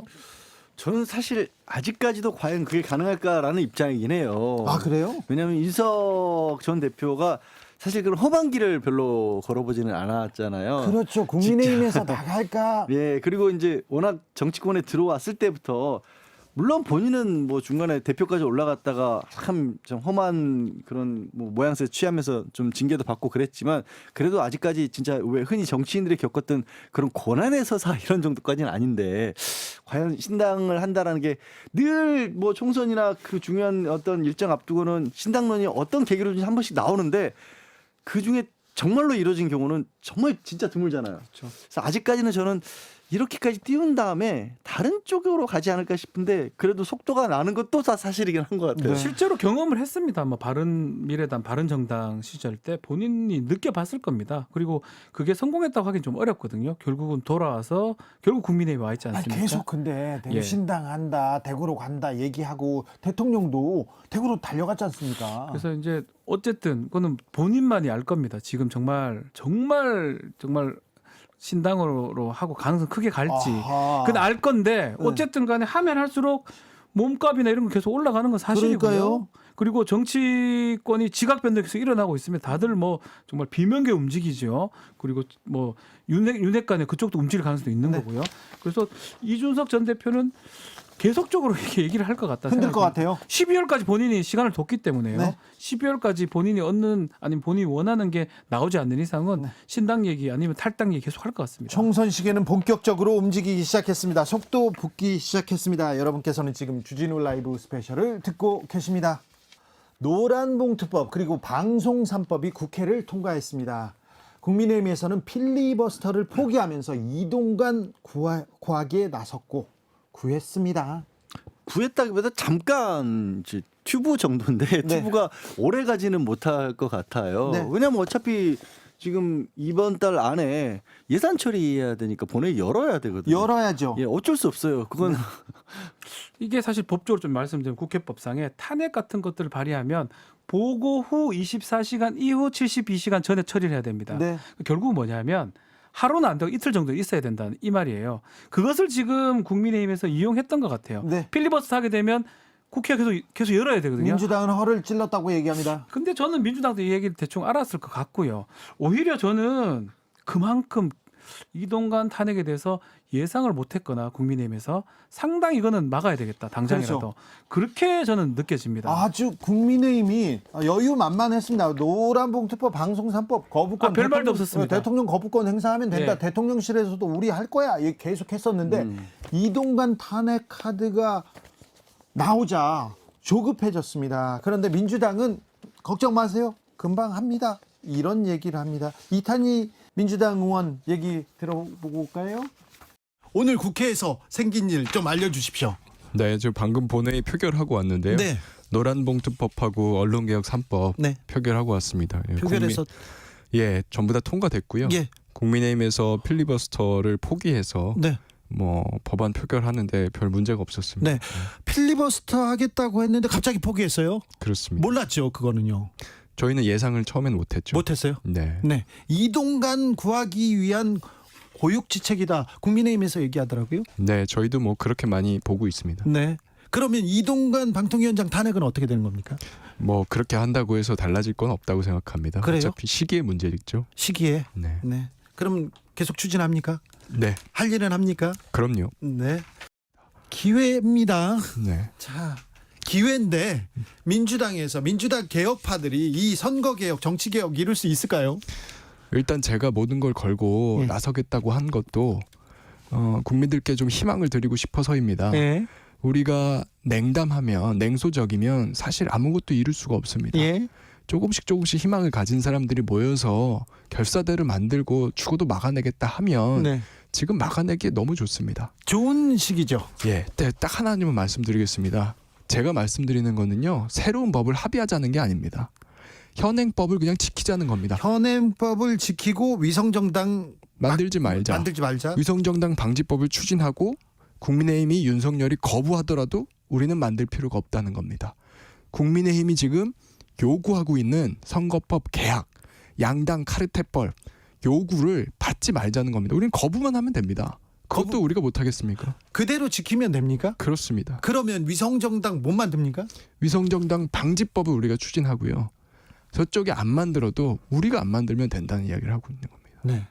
저는 사실 아직까지도 과연 그게 가능할까라는 입장이긴 해요. 아, 그래요? 왜냐하면 이준석 전 대표가 사실 그런 험한 길을 별로 걸어보지는 않았잖아요. 그렇죠. 국민의힘에서 나갈까? 예, 그리고 이제 워낙 정치권에 들어왔을 때부터 물론 본인은 뭐 중간에 대표까지 올라갔다가 참 좀 험한 그런 뭐 모양새 취하면서 좀 징계도 받고 그랬지만 그래도 아직까지 진짜 왜 흔히 정치인들이 겪었던 그런 고난의 서사 이런 정도까지는 아닌데 과연 신당을 한다라는 게 늘 뭐 총선이나 그 중요한 어떤 일정 앞두고는 신당론이 어떤 계기로든지 한 번씩 나오는데 그 중에 정말로 이루어진 경우는 정말 진짜 드물잖아요. 그래서 아직까지는 저는 이렇게까지 띄운 다음에 다른 쪽으로 가지 않을까 싶은데 그래도 속도가 나는 것도 다 사실이긴 한 것 같아요. 실제로 경험을 했습니다. 뭐 바른미래당, 바른정당 시절 때 본인이 느껴봤을 겁니다. 그리고 그게 성공했다고 하긴 좀 어렵거든요. 결국은 돌아와서 결국 국민의힘에 와 있지 않습니까? 계속 근데 대구 신당 한다, 대구로 간다 얘기하고 대통령도 대구로 달려갔지 않습니까? 그래서 이제 어쨌든 그거는 본인만이 알 겁니다. 지금 정말 신당으로 하고 가능성 크게 갈지. 근데 알 건데 어쨌든 간에 하면 할수록 몸값이나 이런 거 계속 올라가는 건 사실이고요. 그러니까요. 그리고 정치권이 지각 변동이 계속 일어나고 있으면 다들 뭐 정말 비명계 움직이죠. 그리고 뭐 윤핵 간에 그쪽도 움직일 가능성도 있는 거고요. 그래서 이준석 전 대표는 계속적으로 이렇게 얘기를 할 것 같다. 흔들 것 같아요. 12월까지 본인이 시간을 뒀기 때문에요. 네. 12월까지 본인이 얻는 아니면 본인이 원하는 게 나오지 않는 이상은 신당 얘기 아니면 탈당 얘기 계속 할 것 같습니다. 총선 시기는 본격적으로 움직이기 시작했습니다. 속도 붙기 시작했습니다. 여러분께서는 지금 주진우 라이브 스페셜을 듣고 계십니다. 노란봉투법 그리고 방송 3법이 국회를 통과했습니다. 국민의힘에서는 필리버스터를 포기하면서 이동관 구하기에 나섰고 구했습니다. 구했다기보다 잠깐 이제 튜브 정도인데 튜브가 오래 가지는 못할 것 같아요. 왜냐하면 어차피 지금 이번 달 안에 예산 처리해야 되니까 본회의 열어야 되거든요. 열어야죠. 예, 어쩔 수 없어요. 그건 이게 사실 법적으로 좀 말씀드리면 국회법상에 탄핵 같은 것들을 발의하면 보고 후 24시간 이후 72시간 전에 처리를 해야 됩니다. 결국은 뭐냐면 하루는 안 되고 이틀 정도 있어야 된다는 이 말이에요. 그것을 지금 국민의힘에서 이용했던 것 같아요. 필리버스터 하게 되면 국회가 계속 열어야 되거든요. 민주당은 허를 찔렀다고 얘기합니다. 근데 저는 민주당도 이 얘기를 대충 알았을 것 같고요. 오히려 저는 그만큼 이동관 탄핵에 대해서 예상을 못했거나 국민의힘에서 상당히 이거는 막아야 되겠다. 당장이라도. 그렇게 저는 느껴집니다. 아주 국민의힘이 여유만만했습니다. 노란봉투법, 방송 3법 거부권. 별 말도 없었습니다. 대통령 거부권 행사하면 된다. 대통령실에서도 우리 할 거야. 계속 했었는데 이동관 탄핵 카드가 나오자 조급해졌습니다. 그런데 민주당은 걱정 마세요. 금방 합니다. 이런 얘기를 합니다. 이탄희 민주당 의원 얘기 들어보고 올까요? 오늘 국회에서 생긴 일 좀 알려주십시오. 네, 저 방금 본회의 표결하고 왔는데요. 노란봉투법하고 언론개혁 3법 표결하고 왔습니다. 표결해서 전부 다 통과됐고요. 국민의힘에서 필리버스터를 포기해서 뭐 법안 표결하는데 별 문제가 없었습니다. 필리버스터 하겠다고 했는데 갑자기 포기했어요? 그렇습니다. 몰랐죠, 그거는요. 저희는 예상을 처음엔 못했죠. 못했어요? 네. 이동관 구하기 위한 고육지책이다. 국민의힘에서 얘기하더라고요. 네, 저희도 뭐 그렇게 많이 보고 있습니다. 그러면 이동관 방통위원장 탄핵은 어떻게 되는 겁니까? 뭐 그렇게 한다고 해서 달라질 건 없다고 생각합니다. 그래요? 어차피 시기의 문제겠죠. 시기에? 그럼 계속 추진합니까? 네. 할 일은 합니까? 그럼요. 기회입니다. 자, 기회인데 민주당에서 민주당 개혁파들이 이 선거개혁, 정치개혁 이룰 수 있을까요? 일단 제가 모든 걸 걸고 나서겠다고 한 것도 국민들께 좀 희망을 드리고 싶어서입니다. 우리가 냉담하면 냉소적이면 사실 아무것도 이룰 수가 없습니다. 조금씩 희망을 가진 사람들이 모여서 결사대를 만들고 죽어도 막아내겠다 하면 지금 막아내기에 너무 좋습니다. 좋은 시기죠. 딱 하나님은 말씀드리겠습니다. 제가 말씀드리는 거는요, 새로운 법을 합의하자는 게 아닙니다. 현행법을 그냥 지키자는 겁니다. 현행법을 지키고 위성정당 만들지 말자. 위성정당 방지법을 추진하고 국민의힘이 윤석열이 거부하더라도 우리는 만들 필요가 없다는 겁니다. 국민의힘이 지금 요구하고 있는 선거법 개혁, 양당 카르텔법 요구를 받지 말자는 겁니다. 우리는 거부만 하면 됩니다. 그것도 우리가 못하겠습니까? 그대로 지키면 됩니까? 그렇습니다. 그러면 위성정당 못 만듭니까? 위성정당 방지법을 우리가 추진하고요. 저쪽이 안 만들어도 우리가 안 만들면 된다는 이야기를 하고 있는 겁니다.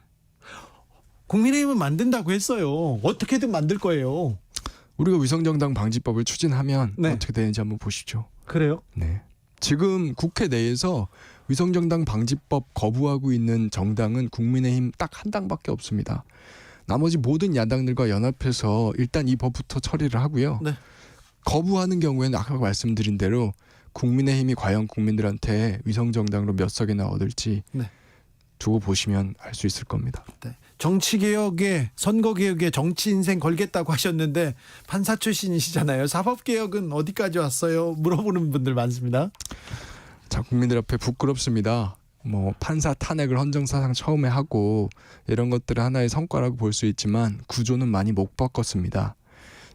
국민의힘은 만든다고 했어요. 어떻게든 만들 거예요. 우리가 위성정당 방지법을 추진하면 네. 어떻게 되는지 한번 보시죠. 그래요? 네. 지금 국회 내에서 위성정당 방지법 거부하고 있는 정당은 국민의힘 딱 한 당밖에 없습니다. 나머지 모든 야당들과 연합해서 일단 이 법부터 처리를 하고요. 네. 거부하는 경우에는 아까 말씀드린 대로 국민의힘이 과연 국민들한테 위성정당으로 몇 석이나 얻을지 네. 두고 보시면 알 수 있을 겁니다. 네. 정치개혁에 선거개혁에 정치 인생 걸겠다고 하셨는데 판사 출신이시잖아요. 사법개혁은 어디까지 왔어요? 물어보는 분들 많습니다. 자, 국민들 앞에 부끄럽습니다. 뭐 판사 탄핵을 헌정사상 처음에 하고 이런 것들을 하나의 성과라고 볼 수 있지만 구조는 많이 못 바꿨습니다.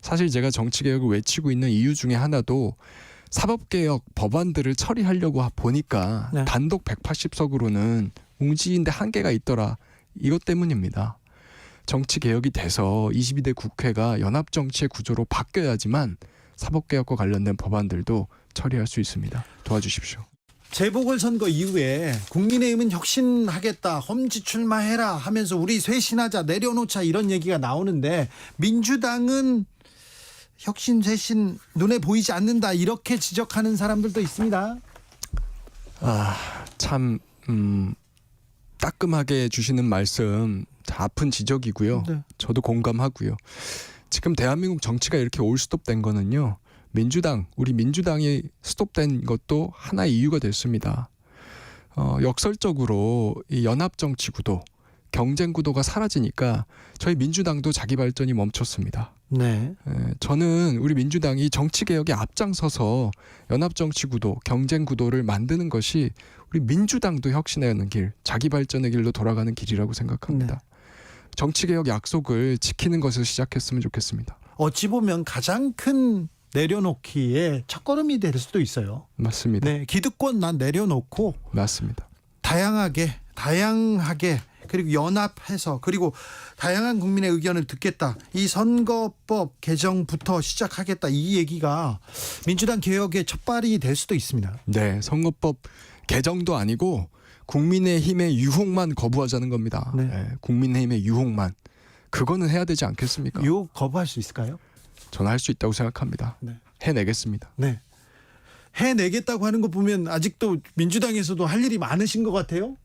사실 제가 정치개혁을 외치고 있는 이유 중에 하나도 사법개혁 법안들을 처리하려고 보니까 네. 단독 180석으로는 웅지인데 한계가 있더라. 이것 때문입니다. 정치개혁이 돼서 22대 국회가 연합정치의 구조로 바뀌어야지만 사법개혁과 관련된 법안들도 처리할 수 있습니다. 도와주십시오. 재보궐선거 이후에 국민의힘은 혁신하겠다, 험지 출마해라 하면서 우리 쇄신하자, 내려놓자 이런 얘기가 나오는데 민주당은 혁신, 쇄신 눈에 보이지 않는다 이렇게 지적하는 사람들도 있습니다. 참 따끔하게 주시는 말씀 아픈 지적이고요. 네. 저도 공감하고요. 지금 대한민국 정치가 이렇게 올스톱된 거는요. 우리 민주당이 스톱된 것도 하나의 이유가 됐습니다. 역설적으로 이 연합정치 구도, 경쟁 구도가 사라지니까 저희 민주당도 자기 발전이 멈췄습니다. 네. 저는 우리 민주당이 정치개혁에 앞장서서 연합정치 구도, 경쟁 구도를 만드는 것이 우리 민주당도 혁신하는 길, 자기 발전의 길로 돌아가는 길이라고 생각합니다. 정치개혁 약속을 지키는 것을 시작했으면 좋겠습니다. 어찌 보면 가장 큰 내려놓기의 첫걸음이 될 수도 있어요. 맞습니다. 네, 기득권 난 내려놓고 맞습니다. 다양하게 그리고 연합해서 그리고 다양한 국민의 의견을 듣겠다. 이 선거법 개정부터 시작하겠다. 이 얘기가 민주당 개혁의 첫발이 될 수도 있습니다. 네, 선거법 개정도 아니고 국민의힘의 유혹만 거부하자는 겁니다. 네. 네, 국민의힘의 유혹만. 그거는 해야 되지 않겠습니까? 유혹 거부할 수 있을까요? 저는 할 수 있다고 생각합니다. 네. 해내겠습니다. 네. 해내겠다고 하는 거 보면 아직도 민주당에서도 할 일이 많으신 것 같아요.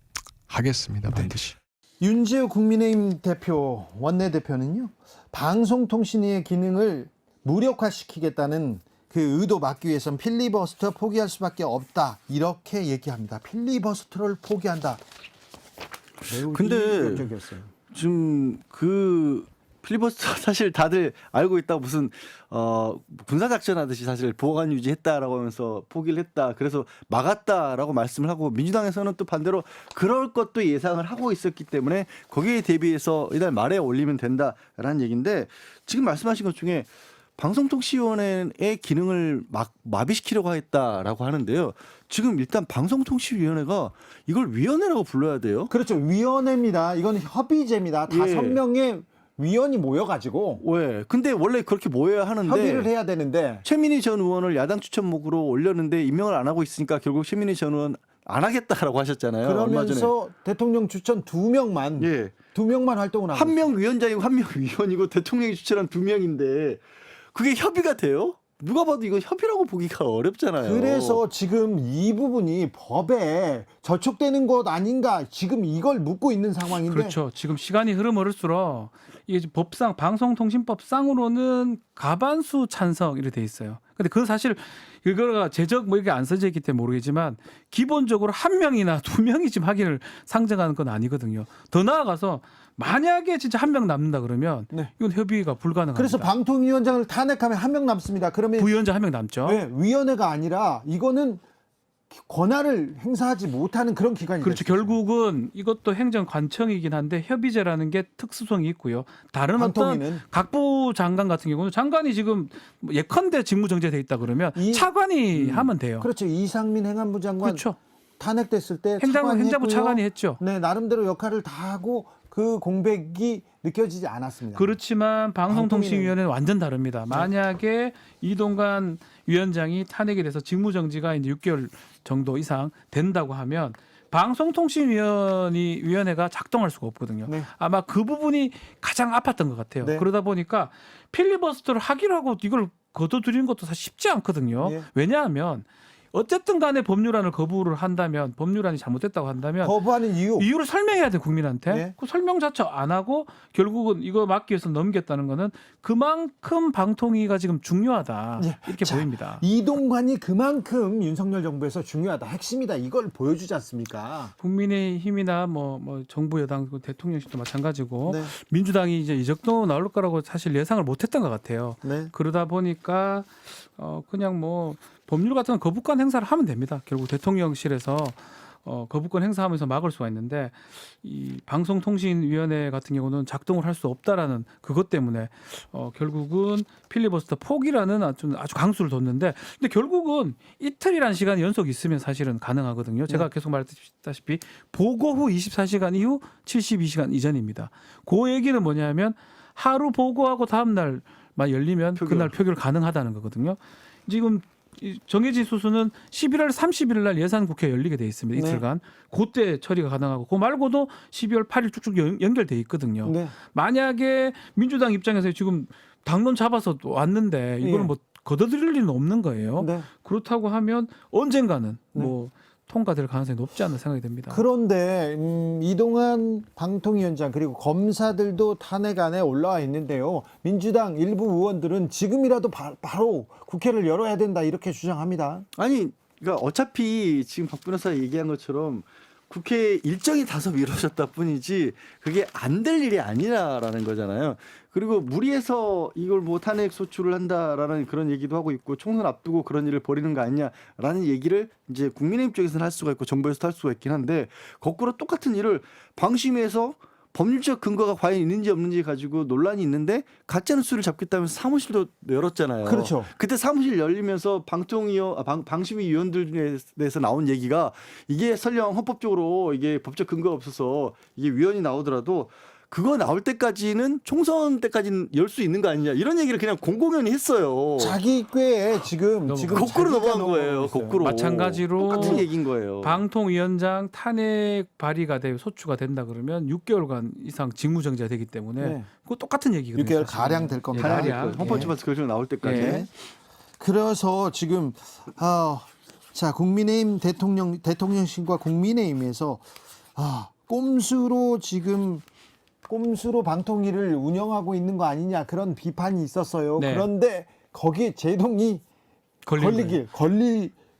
하겠습니다. 반드시. 윤재호 국민의힘 대표 원내대표는요. 방송통신위의 기능을 무력화시키겠다는 그 의도 막기 위해선 필리버스터 포기할 수밖에 없다. 이렇게 얘기합니다. 필리버스터를 포기한다. 매우 근데 인상적이었어요. 지금 그 필리버스터 사실 다들 알고 있다. 무슨 군사작전 하듯이 사실 보관 유지했다라고 하면서 포기를 했다. 그래서 막았다라고 말씀을 하고 민주당에서는 또 반대로 그럴 것도 예상을 하고 있었기 때문에 거기에 대비해서 이달 말에 올리면 된다라는 얘기인데 지금 말씀하신 것 중에 방송통신위원회의 기능을 마비시키려고 했다라고 하는데요. 지금 일단 방송통신위원회가 이걸 위원회라고 불러야 돼요. 그렇죠. 위원회입니다. 이건 협의제입니다. 5명의 위원이 모여가지고. 왜? 근데 원래 그렇게 모여야 하는데 협의를 해야 되는데. 최민희 전 의원을 야당 추천목으로 올렸는데 임명을 안 하고 있으니까 결국 최민희 전 의원 안 하겠다라고 하셨잖아요. 그러면서 얼마 전에. 대통령 추천 2명만 2명만 활동을 하고. 한 명 위원장이고 한 명 위원이고 대통령이 추천한 2명인데 그게 협의가 돼요? 누가 봐도 이거 협의라고 보기가 어렵잖아요. 그래서 지금 이 부분이 법에 저촉되는 것 아닌가 지금 이걸 묻고 있는 상황인데. 그렇죠. 지금 시간이 흐를수록 이게 법상 방송통신법상으로는 과반수 찬성 이렇게 돼 있어요. 근데 그 사실 이거가 제적 뭐 이게 안 써져 있기 때문에 모르겠지만 기본적으로 한 명이나 두 명이 지금 하기를 상정하는 건 아니거든요. 더 나아가서 만약에 진짜 한 명 남는다 그러면 이건 협의가 불가능합니다. 그래서 방통위원장을 탄핵하면 한 명 남습니다. 그러면 부위원장 한 명 남죠. 네, 위원회가 아니라 이거는 권한을 행사하지 못하는 그런 기관이 그렇죠. 결국은 이것도 행정관청이긴 한데 협의제라는 게 특수성이 있고요. 다른 방통위는? 어떤 각부 장관 같은 경우는 장관이 지금 예컨대 직무정지돼 있다 그러면 차관이 하면 돼요. 그렇죠. 이상민 행안부 장관 그렇죠. 탄핵됐을 때 행정부 차관이 했죠. 네, 나름대로 역할을 다 하고 그 공백이 느껴지지 않았습니다. 그렇지만 방송통신위원회는 완전 다릅니다. 만약에 이동관 위원장이 탄핵이 돼서 직무정지가 이제 6개월 정도 이상 된다고 하면 방송통신위원회가 작동할 수가 없거든요. 네. 아마 그 부분이 가장 아팠던 것 같아요. 네. 그러다 보니까 필리버스터를 하기로 하고 이걸 거둬들이는 것도 사실 쉽지 않거든요. 네. 왜냐하면 어쨌든 간에 법률안을 거부를 한다면 법률안이 잘못됐다고 한다면 거부하는 이유를 설명해야 돼 국민한테. 네. 그 설명 자체 안 하고 결국은 이거 막기 위해서 넘겼다는 거는 그만큼 방통위가 지금 중요하다 네. 이렇게 자, 보입니다. 이동관이 그만큼 윤석열 정부에서 중요하다, 핵심이다, 이걸 보여주지 않습니까? 국민의힘이나 뭐 정부 여당 대통령실도 마찬가지고 네. 민주당이 이제 이 정도 나올 거라고 사실 예상을 못했던 것 같아요. 네. 그러다 보니까 그냥 뭐 법률 같은 건 거부권 행사를 하면 됩니다. 결국 대통령실에서 거부권 행사하면서 막을 수가 있는데 이 방송통신위원회 같은 경우는 작동을 할 수 없다라는 그것 때문에 결국은 필리버스터 포기라는 아주 강수를 뒀는데 근데 결국은 이틀이라는 시간이 연속 있으면 사실은 가능하거든요. 제가 계속 말했다시피 보고 후 24시간 이후 72시간 이전입니다. 그 얘기는 뭐냐면 하루 보고하고 다음 날만 열리면 그날 표결 가능하다는 거거든요. 지금 정해진 수수는 11월 30일 날 예산국회 열리게 돼 있습니다. 이틀간. 그때 처리가 가능하고 그 말고도 12월 8일 쭉쭉 연결돼 있거든요. 네. 만약에 민주당 입장에서 지금 당론 잡아서 왔는데 이거는 뭐 걷어들일 일은 없는 거예요. 네. 그렇다고 하면 언젠가는 뭐 통과될 가능성이 높지 않나 생각이 됩니다. 그런데 이동환 방통위원장 그리고 검사들도 탄핵안에 올라와 있는데요. 민주당 일부 의원들은 지금이라도 바로 국회를 열어야 된다 이렇게 주장합니다. 아니, 그러니까 어차피 지금 박 변호사 얘기한 것처럼 국회 일정이 다소 미뤄졌다 뿐이지 그게 안 될 일이 아니라라는 거잖아요. 그리고 무리해서 이걸 뭐 탄핵 소추를 한다라는 그런 얘기도 하고 있고 총선 앞두고 그런 일을 벌이는 거 아니냐라는 얘기를 이제 국민의힘 쪽에서는 할 수가 있고 정부에서도 할 수가 있긴 한데 거꾸로 똑같은 일을 방심해서 법률적 근거가 과연 있는지 없는지 가지고 논란이 있는데 가짜 뉴스를 잡겠다면서 사무실도 열었잖아요. 그렇죠. 그때 사무실 열리면서 방심위 위원들에 대해서 나온 얘기가 이게 설령 헌법적으로 이게 법적 근거가 없어서 이게 위원이 나오더라도 그거 나올 때까지는 총선 때까지는 열 수 있는 거 아니냐 이런 얘기를 그냥 공공연히 했어요. 자기 꾀에 지금 거꾸로 넘어간 거예요. 거꾸로. 마찬가지로 똑같은 얘기인 거예요. 방통위원장 탄핵 발의가 되고 소추가 된다 그러면 6개월간 이상 직무정지가 되기 때문에 그거 똑같은 얘기거든요. 6개월 가량 될 겁니다. 가량. 헌법재판소 결정 나올 때까지. 예. 그래서 지금 자 국민의힘 대통령실과 국민의힘에서 꼼수로 방통위를 운영하고 있는 거 아니냐 그런 비판이 있었어요. 네. 그런데 거기에 제동이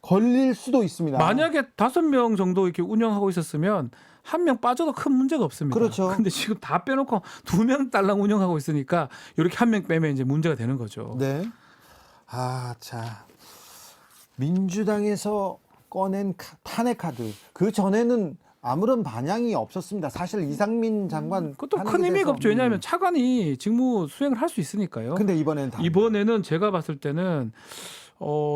걸릴 수도 있습니다. 만약에 5명 정도 이렇게 운영하고 있었으면 1명 빠져도 큰 문제가 없습니다. 그렇죠. 근데 지금 다 빼놓고 2명 딸랑 운영하고 있으니까 이렇게 1명 빼면 이제 문제가 되는 거죠. 네. 자 민주당에서 꺼낸 탄핵 카드 그 전에는 아무런 반향이 없었습니다. 사실 이상민 장관 그것도 큰 의미가 없죠. 왜냐하면 차관이 직무 수행을 할 수 있으니까요. 근데 이번에는 제가 봤을 때는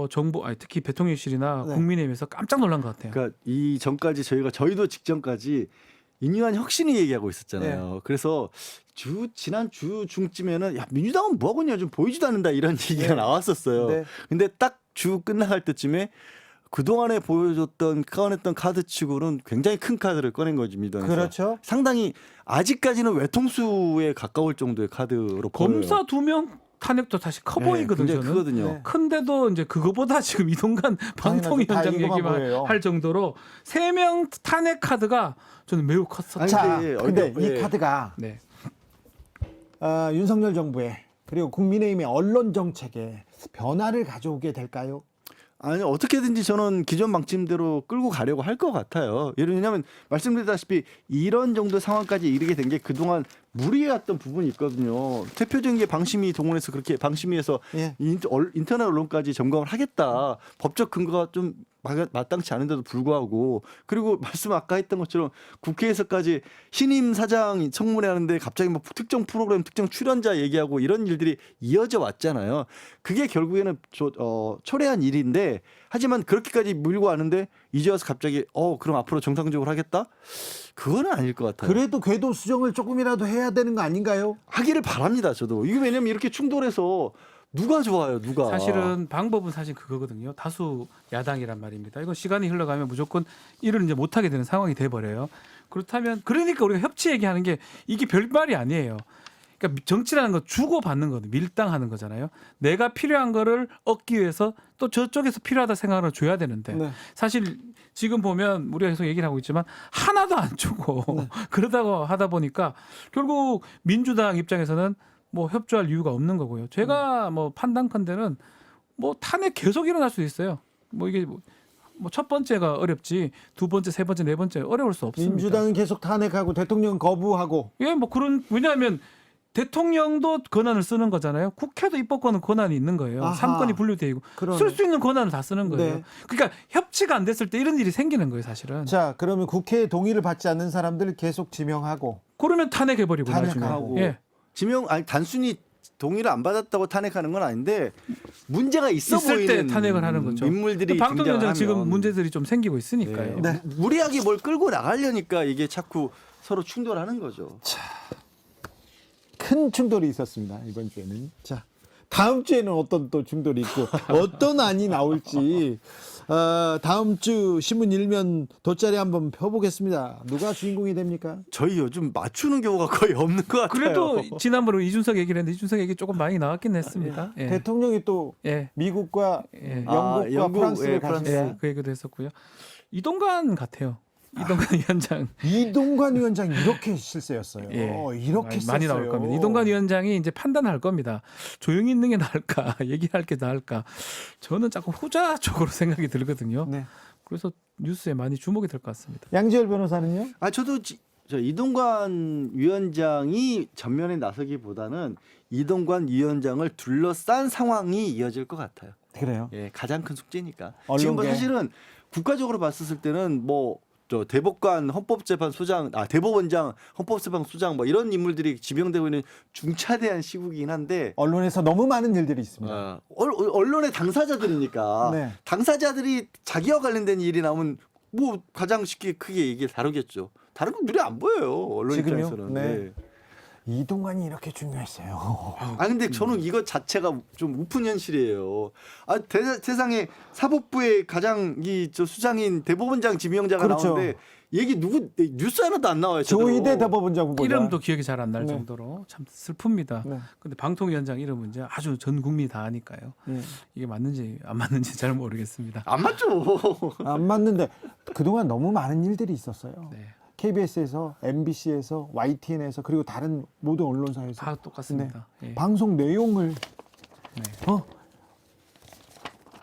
정부 특히 대통령실이나 국민의힘에서 깜짝 놀란 것 같아요. 그러니까 이 전까지 저희도 직전까지 인유한 혁신이 얘기하고 있었잖아요. 그래서 지난 주 중쯤에는 야 민주당은 뭐 하고 있냐 좀 보이지도 않는다 이런 얘기가 나왔었어요. 근데 딱 주 끝나갈 때쯤에 그동안에 꺼냈던 카드 치고는 굉장히 큰 카드를 꺼낸 거지 민주당에서. 그렇죠. 상당히 아직까지는 외통수에 가까울 정도의 카드로 검사 2명 탄핵도 다시 커 보이거든요. 굉장히 크거든요. 큰데도 이제 그거보다 지금 이동관 방통위원장 얘기만 할 정도로 3명 탄핵 카드가 저는 매우 컸었죠. 자, 근데 이 카드가 윤석열 정부의 그리고 국민의힘의 언론 정책에 변화를 가져오게 될까요? 아니 어떻게든지 저는 기존 방침대로 끌고 가려고 할 것 같아요. 왜냐하면 말씀드렸다시피 이런 정도 상황까지 이르게 된 게 그동안 무리해왔던 부분이 있거든요. 대표적인 게 방심위 동원해서 그렇게 방심위에서 인터넷 언론까지 점검을 하겠다. 법적 근거가 좀 마땅치 않은데도 불구하고 그리고 말씀 아까 했던 것처럼 국회에서까지 신임 사장 청문회 하는데 갑자기 뭐 특정 프로그램 특정 출연자 얘기하고 이런 일들이 이어져 왔잖아요. 그게 결국에는 초래한 일인데 하지만 그렇게까지 밀고 왔는데 이제 와서 갑자기 그럼 앞으로 정상적으로 하겠다? 그거는 아닐 것 같아요. 그래도 궤도 수정을 조금이라도 해야 되는 거 아닌가요? 하기를 바랍니다. 저도. 이게 왜냐면 이렇게 충돌해서 누가 좋아요? 누가? 사실은 방법은 사실 그거거든요. 다수 야당이란 말입니다. 이거 시간이 흘러가면 무조건 일을 이제 못하게 되는 상황이 돼버려요. 그렇다면 그러니까 우리가 협치 얘기하는 게 이게 별말이 아니에요. 그러니까 정치라는 거 주고받는 거는 밀당하는 거잖아요. 내가 필요한 거를 얻기 위해서 또 저쪽에서 필요하다 생각을 줘야 되는데 네. 사실 지금 보면 우리가 계속 얘기를 하고 있지만 하나도 안 주고 그러다가 하다 보니까 결국 민주당 입장에서는 뭐 협조할 이유가 없는 거고요. 제가 뭐 판단컨대는 뭐 탄핵 계속 일어날 수도 있어요. 뭐 이게 뭐 첫 번째가 어렵지 두 번째, 세 번째, 네 번째 어려울 수 없습니다. 민주당은 계속 탄핵하고 대통령 거부하고. 예, 뭐 그런 왜냐하면 대통령도 권한을 쓰는 거잖아요. 국회도 입법권은 권한이 있는 거예요. 아하. 3권이 분류돼 있고 그러네. 쓸 수 있는 권한을 다 쓰는 거예요. 네. 그러니까 협치가 안 됐을 때 이런 일이 생기는 거예요, 사실은. 자, 그러면 국회의 동의를 받지 않는 사람들 계속 지명하고. 그러면 탄핵해버리고 탄핵하고. 나중에. 예. 지명 아니 단순히 동의를 안 받았다고 탄핵하는 건 아닌데 문제가 있어 있을 보이는 때 탄핵을 하는 거죠. 인물들이 방통위원장 등장하면 지금 문제들이 좀 생기고 있으니까요. 네. 무리하게 뭘 끌고 나가려니까 이게 자꾸 서로 충돌하는 거죠. 큰 충돌이 있었습니다. 이번 주에는. 자, 다음 주에는 어떤 또 충돌이 있고 어떤 안이 나올지 다음 주 신문 일면 돗자리 한번 펴보겠습니다. 누가 주인공이 됩니까? 저희 요즘 맞추는 경우가 거의 없는 것 같아요. 그래도 지난번에 이준석 얘기를 했는데 이준석 얘기 조금 많이 나왔긴 했습니다. 예. 대통령이 또 예. 미국과 예. 영국과 프랑스를 가셨어요. 예, 그 얘기도 했었고요. 이동관 같아요. 이동관 위원장. 이동관 위원장이 이렇게 실세였어요. 예. 이렇게 많이 나올 겁니다. 이동관 위원장이 이제 판단할 겁니다. 조용히 있는 게 나을까, 얘기할 게 나을까. 저는 자꾸 후자 쪽으로 생각이 들거든요. 네. 그래서 뉴스에 많이 주목이 될 것 같습니다. 양지열 변호사는요? 저도 저 이동관 위원장이 전면에 나서기보다는 이동관 위원장을 둘러싼 상황이 이어질 것 같아요. 그래요? 예, 가장 큰 숙제니까. 언론계. 지금 뭐 사실은 국가적으로 봤을 때는 뭐 저 대법관 헌법재판소장, 대법원장, 헌법재판소장 뭐 이런 인물들이 지명되고 있는 중차대한 시국이긴 한데 언론에서 너무 많은 일들이 있습니다. 언론의 당사자들이니까 네. 당사자들이 자기와 관련된 일이 나오면 뭐 가장 쉽게 크게 얘기를 다루겠죠. 다른 건 눈에 안 보여요. 언론 지금요? 입장에서는. 네. 이동관이 이렇게 중요했어요. 근데 저는 이거 자체가 좀 우픈 현실이에요. 세상에 사법부의 가장 저 수장인 대법원장 지명자가 그렇죠. 나오는데 얘기 뉴스 하나도 안 나와요. 저도. 조희대 대법원장 후보자. 이름도 기억이 잘 안 날 네. 정도로 참 슬픕니다. 네. 근데 방통위원장 이름은 이제 아주 전 국민이 다 아니까요. 이게 맞는지 안 맞는지 잘 모르겠습니다. 안 맞죠. 안 맞는데 그동안 너무 많은 일들이 있었어요. 네. KBS에서, MBC에서, YTN에서 그리고 다른 모든 언론사에서 다 똑같습니다. 예. 방송 내용을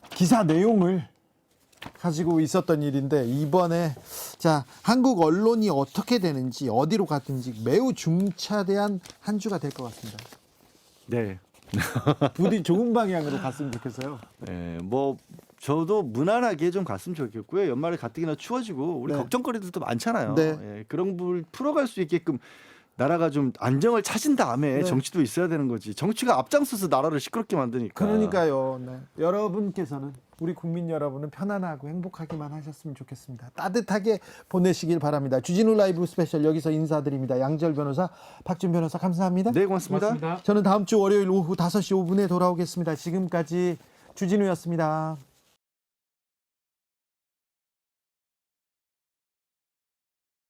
기사 내용을 가지고 있었던 일인데 이번에 자 한국 언론이 어떻게 되는지 어디로 갔든지 매우 중차대한 한 주가 될 것 같습니다. 네. 부디 좋은 방향으로 갔으면 좋겠어요. 네, 뭐 저도 무난하게 좀 갔으면 좋겠고요. 연말에 가뜩이나 추워지고 우리 네. 걱정거리들도 많잖아요. 네. 예, 그런 부분을 풀어갈 수 있게끔 나라가 좀 안정을 찾은 다음에 네. 정치도 있어야 되는 거지. 정치가 앞장서서 나라를 시끄럽게 만드니까. 그러니까요. 네. 여러분께서는 우리 국민 여러분은 편안하고 행복하기만 하셨으면 좋겠습니다. 따뜻하게 보내시길 바랍니다. 주진우 라이브 스페셜 여기서 인사드립니다. 양지열 변호사, 박준 변호사 감사합니다. 네, 고맙습니다. 고맙습니다. 저는 다음 주 월요일 오후 5시 5분에 돌아오겠습니다. 지금까지 주진우였습니다.